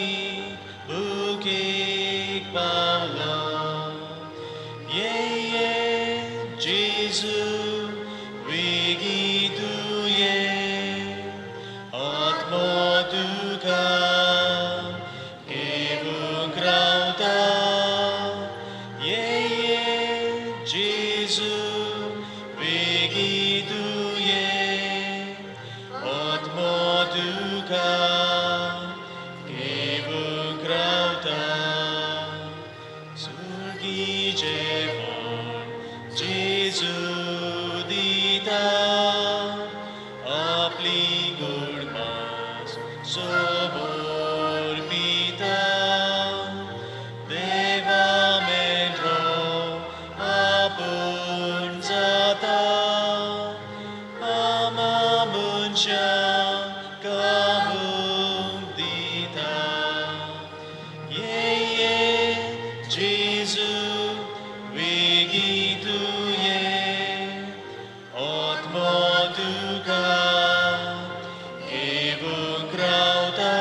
bukik paulo Jesu vigituye atmoduka evun grauta Jesu vigituye atmoduka evun grauta surgi jevon Jesu dita apli gurmas sobor mita deva mendro apun zata amamunsha kahum dita Jesu vigituye atmoduka evun grauta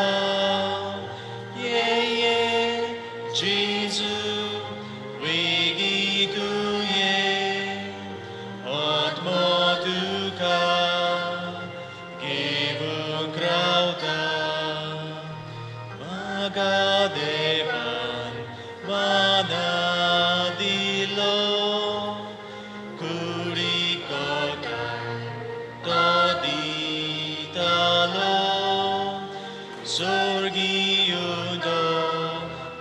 म्हाका देवान माना दिलो कुडी कोटाय तो दितालो Sorgiundo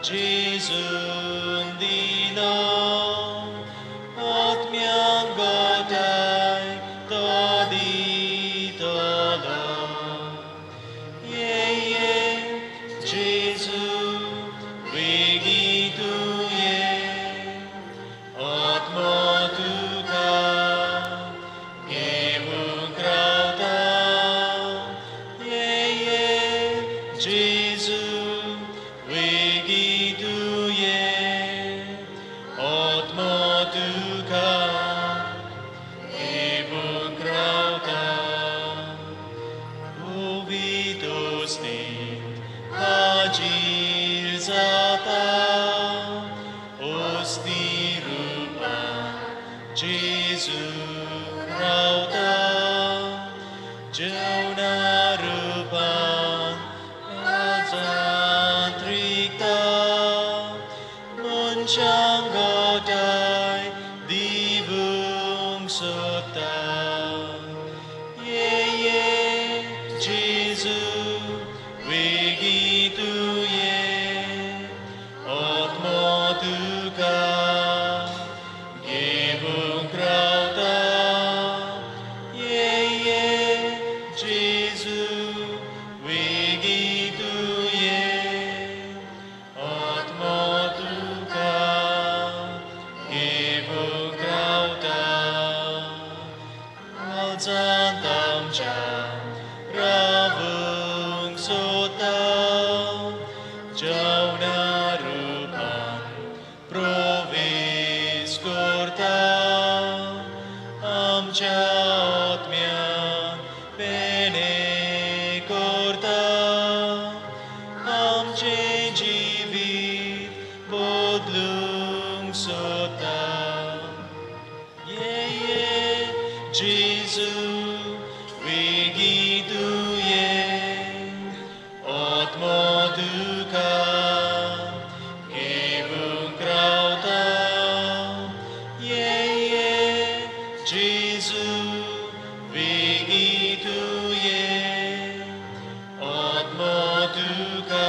Jesun dilo Otmian godai toditolo Ye Jesu Regitu ye Otmotuka Evun krauta Jesu, Regitu ye, Otmotuka, Evun krauta, Uvitos ne, Hajir zata, Osti rupa, Jesu krauta, Jonah rupa, Trikta Muncanggodai Divung Sota Ye Jesu Regitu ye Otmotuka Gevung krauta Ye Jesu Regitu Santam Jam Ravung Sota Jonah Rupan Provis Korta Amcha Otmian Bene Korta Amche Jivit Bodlung Sota Jesu, Regitu ye, Otmotuka, Evun krauta, ye, Jesu, Regitu ye, Otmotuka,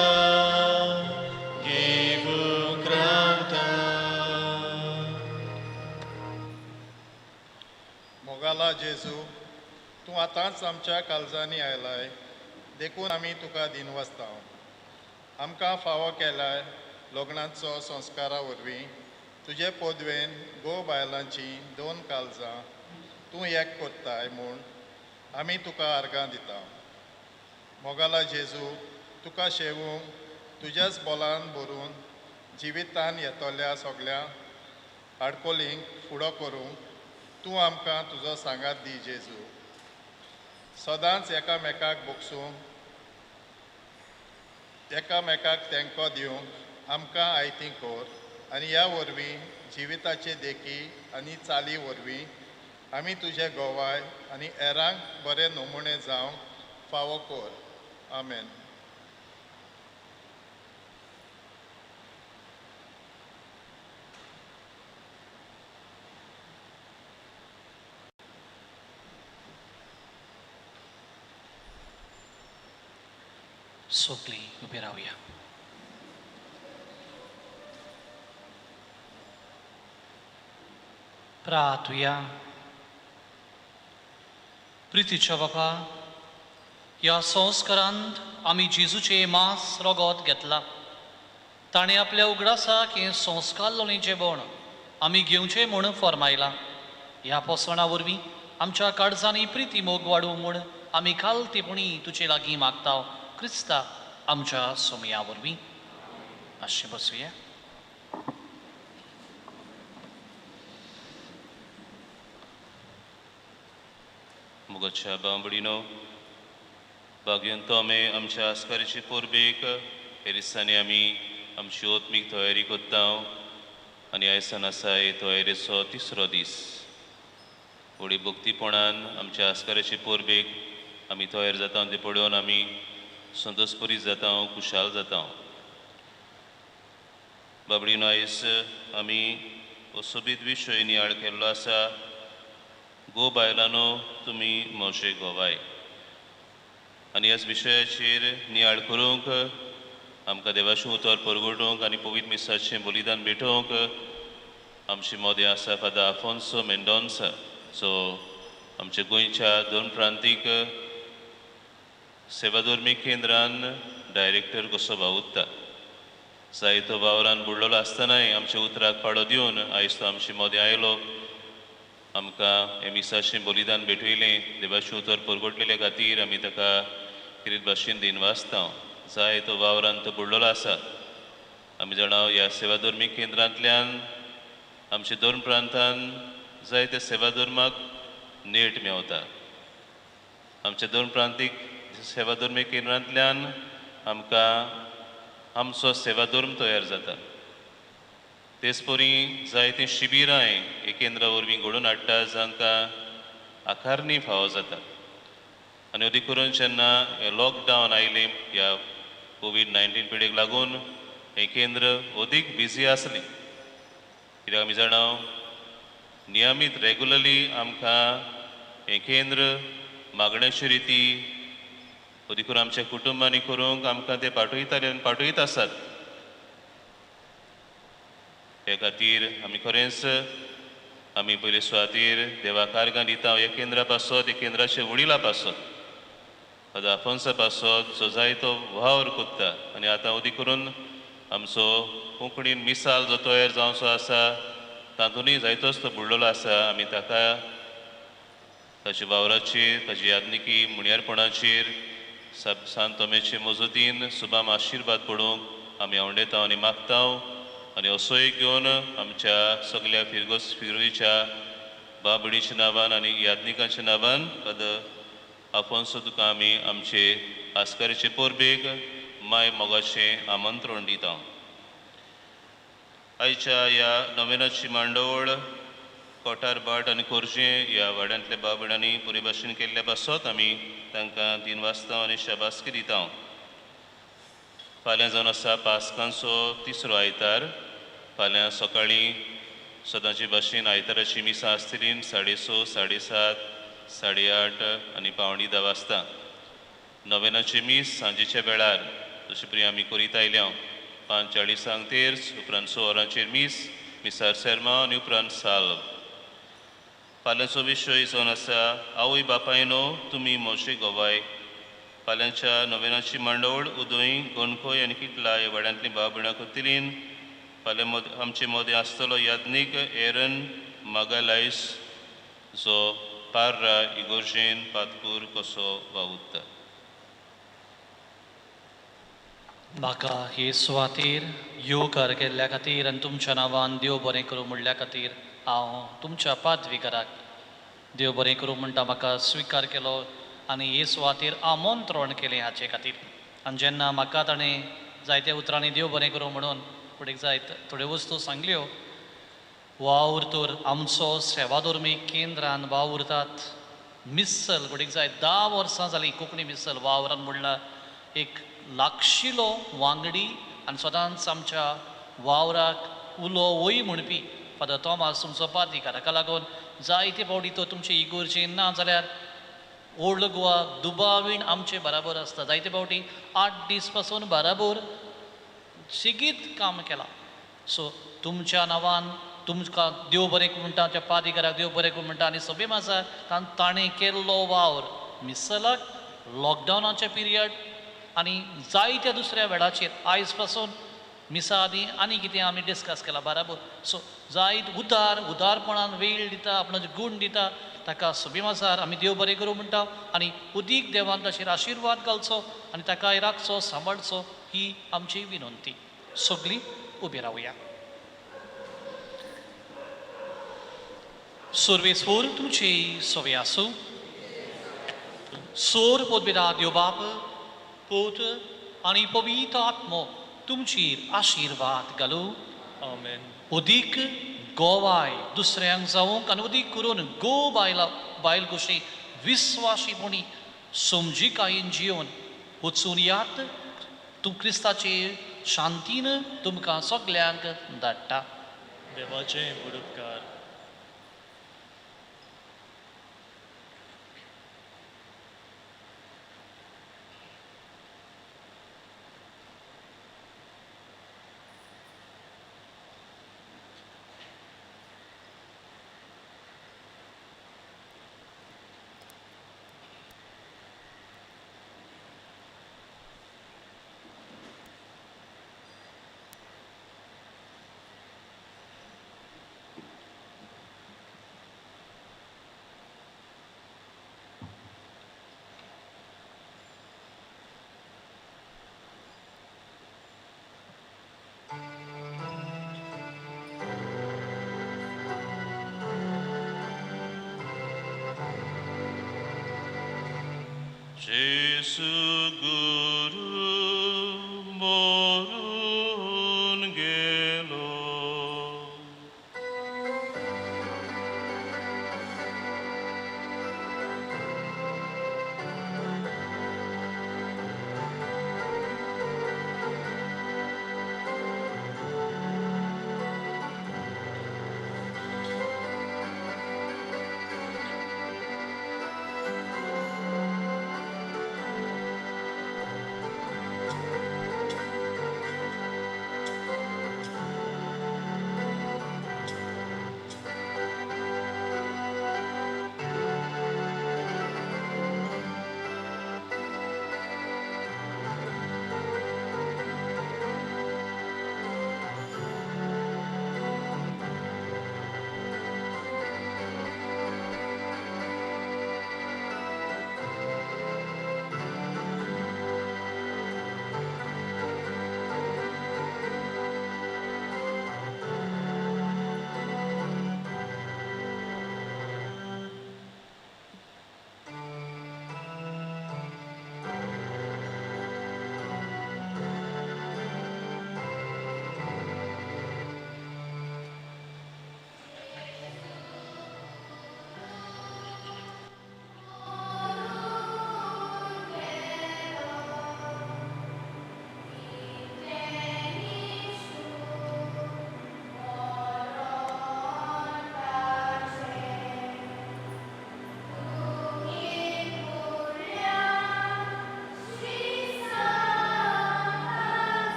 Evun krauta. मोगाला जेजू तूं आतांच आमच्या काळजांनी आयलाय देखून आमी तुका दिनवसता आमकां फावो केल्यार लग्नाचो संस्कारा वरवीं तुजे पोदवेन घोव बायलांची 2 काळजां तूं एक कोत्ताय म्हूण आमी तुका आर्गां दिता मोगाला जेजू तुका शेवूंक तुज्याच बोलान भरून जिवितान येतोल्या सगळ्या आडकोलींक फुडो करूंक तूं आमकां तुजो सांगात दी जेजू सदांच एकामेकाक बोगसूंक एकामेकाक तेंको दिवंक आमकां आयती कोर आनी ह्या वरवीं जिविताचे देखी आनी चाली वरवीं आमी तुजे गोवाय आनी हेरांक बरे नमुणे जावंक फावो कोर आमेन. सगळीं उबी रावया. प्रार्थुया. प्रितीच्या बापा, ह्या संस्कारांत आमी जेजूचे मांस रगत घेतला. ताणें आपल्या उगडासाक हें संस्कारलोलें जेवण आमी घेवचें म्हूण फरमायलां. ह्या पोसणा वरवीं आमच्या काळजांनी प्रिती मोग वाडूं म्हूण आमी खालतेपणी तुजे लागीं मागता. क्रिस्ता आमच्या सोमया वरवीं. मातशें बसुया. मुगाच्या बांबडीनो बागेन तो आमी आमच्या आस्कारीची पोरबेक हे दिसांनी आमी आमची ओत्मीक तयारी करता आनी आयसान आसा तयारेचो 3रो दीस. व्हडी भक्तीपणान आमच्या आस्कारीची पोरबेक आमी तयार जाता ते पळोवन आमी संतोषपुरी जाता खुशाल जाता. बाबडीनो आयज आमी हो सोबीत विशय नियाळ केल्लो आसा गो बायलांनो तुमी मोशे गोवाय आनी ह्याच विशयाचेर नियाळ करूंक आमकां देवाचें उतर परगटूंक आनी पवित्र मिसाचें बलिदान भेटोवंक आमची मोदे आसा फादर आफोन्सो मेंडोन्सा जो आमच्या गोंयच्या 2 प्रांतीक सेवाधर्मी केंद्रान डायरेक्टर कसो वावुरता जायतो वावरान बुडलेलो आसतनाय आमच्या उतराक पाडो दिवन आयज तो आमची मोदे आयलो आमकां हे मिसाचें बलिदान भेटयलें देवाचें उतर परगटलेल्या खातीर आमी ताका कितें भाशेन दिनवासता जायतो वावरान तो बुडलेलो आसा आमी जाणा ह्या सेवाधर्मी केंद्रांतल्यान आमच्या 2 प्रांतान जायत्या सेवाधर्माक नेट मेवता आमच्या 2 प्रांतीक सेवाधर्मी केंद्रांतल्यान आमकां आमचो सेवाधर्म तयार जाता तेच परी जायतीं शिबिरांय हे केंद्रा वरवीं घडोवन हाडटा जांकां आकारणी फावो जाता आनी अदी करून जेन्ना हे लॉकडावन आयलें ह्या कोवीड-19 पिडेक लागून हें केंद्र अदीक बिजी आसलें कित्याक आमी जाणा नियमीत रेगुलरली आमकां हें केंद्र मागण्याची रिती अदी करून आमच्या कुटुंबांनी करूंक आमकां ते पाठयताले आनी पाठयत आसात हे खातीर आमी खरेंच आमी पयले सुवातेर देवाक आर्गां दिता ह्या केंद्रा पासत ह्या केंद्राच्या वडिला पासत फादर आफोन्सा पासत जो जायतो वावर कोत्ता आनी आतां अदी करून आमचो कोंकणीन मिसाल जो तयार जावचो आसा तातूंतय जायतोच तो बुडलेलो आसा आमी ताका ताच्या वावराचेर ताची यादनिकी मुण्यारपणाचेर सांत तोमेचे मजतीन सुबाम आशिर्वाद पडूंक आमी आवडेता आनी मागता आनी असोय घेवन आमच्या सगळ्या फिरगोच्या बाबडीच्या नांवान आनी यादनिकांच्या नांवान फादर आफोन्सो तुका आमी आमचे आस्कारीचे परबेक माय मोगाचें आमंत्रण दिता आयच्या ह्या नोवेनाची मांडोळ कोटारबाट आनी कोरजें ह्या वाड्यांतल्या बाबड्यांनी बरे भाशेन केल्ल्या पासत आमी तांकां दिनवासता आनी शाबासकी दिता फाल्यां जावन आसा पास्कांचो 3रो आयतार फाल्यां सकाळीं सदांचे भाशेन आयताराची मिसां आसतली 6:30, 7:30, 8:30 आनी 9:45 वाजता नोवेनाची मीस सांजेच्या वेळार जशे परी आमी करीत आयल्या 5:40 तेर्स उपरांत 6 वरांचेर मिसार सेर्मा आनी उपरांत साल्व फाल्यांचो विशय जावन आसा आवय बापायनो तुमी मोशे गोवाय फाल्यांच्या नोवेनाची मांडोळ उदोय गोणकोय आनी किटला ह्या वाड्यांतली बाबणां करतलीन फाल्यां आमचे मोदे आसतलो यादनीक एरन मागालायस जो पार्रा इगोर्जेन पातकूर कसो वावुरता म्हाका हे सुवातेर योगार केल्ल्या खातीर आनी तुमच्या नांवान देव बरें करूं म्हणल्या खातीर हांव तुमच्या पादविकाराक देव बरें करूं म्हणटा म्हाका स्विकार केलो आनी हे सुवातेर आमंत्रण केलें हाचे खातीर आनी जेन्ना म्हाका ताणें जायत्या उतरांनी देव बरें करूं म्हणून फुडें जायत थोड्यो वस्तू सांगल्यो वावूर तर आमचो सेवाधर्मी केंद्रान वावुरतात मिस्सल फुडें जाय 10 वर्सां जालीं कोंकणी मिस्सल वावरान म्हणल्यार एक लागशिलो वांगडी आनी सदांच आमच्या वावराक उलो वय म्हणपी फादर थॉमास तुमचो पादविकार हाका लागून जायते फावटी तो तुमचे इगोर्जेन ना जाल्यार ओल्ड गोवा दुबावीण आमचे बराबर आसता जायते फावटी 8 दीस पासून बराबर सेगीत काम केलां सो तुमच्या नांवान तुमकां देव बरें म्हणटा त्या पादविकाराक देव बरें म्हणटा आनी सभे माजार ताणें केल्लो वावर मिसलाक लॉकडावनाचे पिरियड आनी जायत्या दुसऱ्या वेळाचेर आयज पासून मिसा आदी आनी कितें आमी डिस्कस केलां बराबर सो जायत उदारपणान वेळ दिता आपणाचे गूण दिता ताका सभे माजार आमी देव बरें करूं म्हणटा आनी उदीक देवान ताचेर आशिर्वाद घालचो आनी ताका राखचो सांबाळचो ही आमची विनंती सगळीं उबी रावया सर्वेस्वर तुमची सवय आसूं सोर पोदबिदा देव बाप पोत आनी पवित्र आत्मो तुमचेर आशिर्वाद घालूं आमेन उदीक गोवाय दुसऱ्यांक जावंक आनी उदीक करून गो बायल कशी विस्वाशीपणी समजिकायेन जिवन वचून यात तूं क्रिस्ताचे शांतीन तुमकां सगल्यांक धाडटा. देवाचे बुडुपकार. Jesu Guru morun gelo.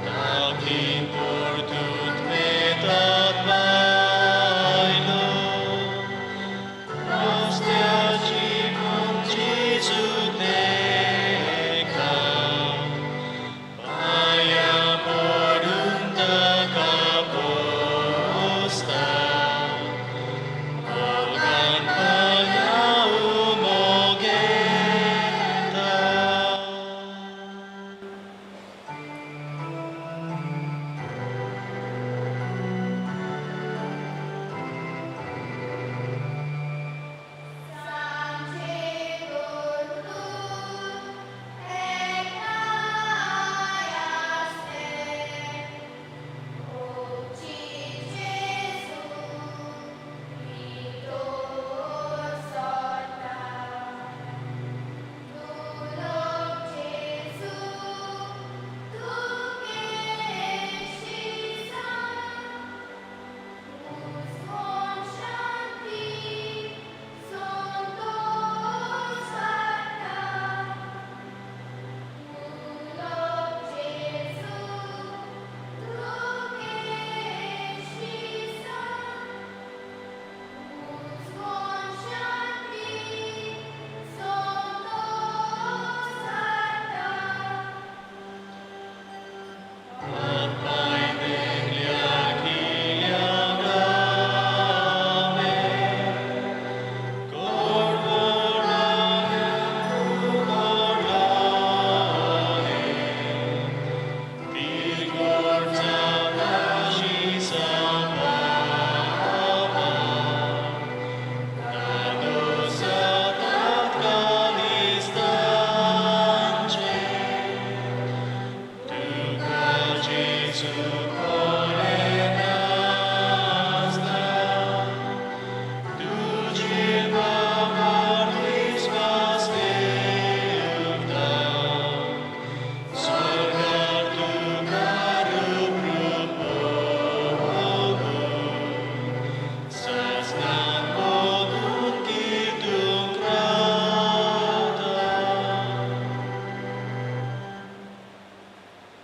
Takin por tut metat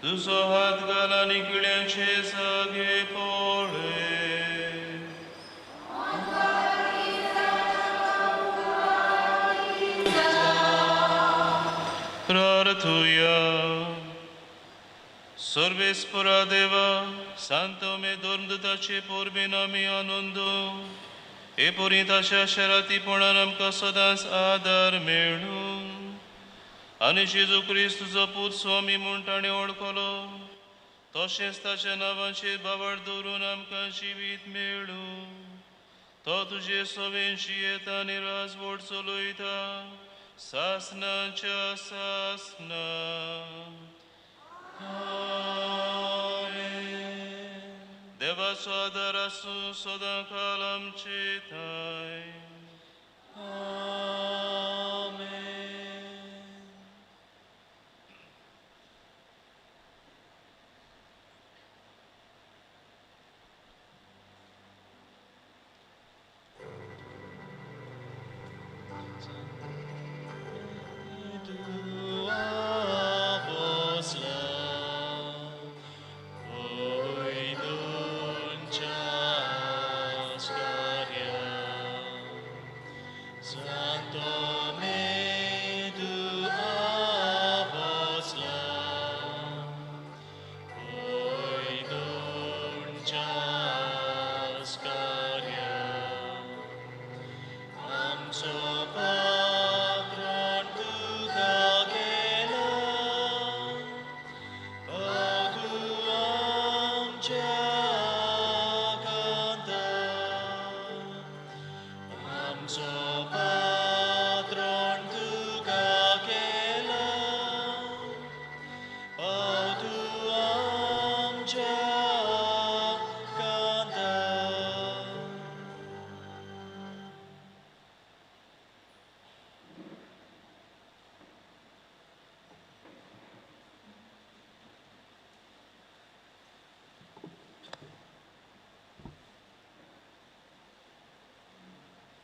तुझो हात घाल आनी किड्यांचे जागे पळे. Praratuia, Sorbespora Deva, Santo me dormdutace porbinami आनंदो, हे पोरिताच्या शरातीपणान आमकां सदांच आदार मेळूं. आनी जेजू क्रिस्तुचो पूत स्वामी म्हूण ताणें वळखलो, तशेंच ताच्या नांवाचेर बावड दवरून आमकां जिवीत मेळूं. तो तुजे सवेंची येता आनी राजवट चलयता, सासनाच्या सासना. देवाचो आदार आसूं सदां काल आमचे थंय.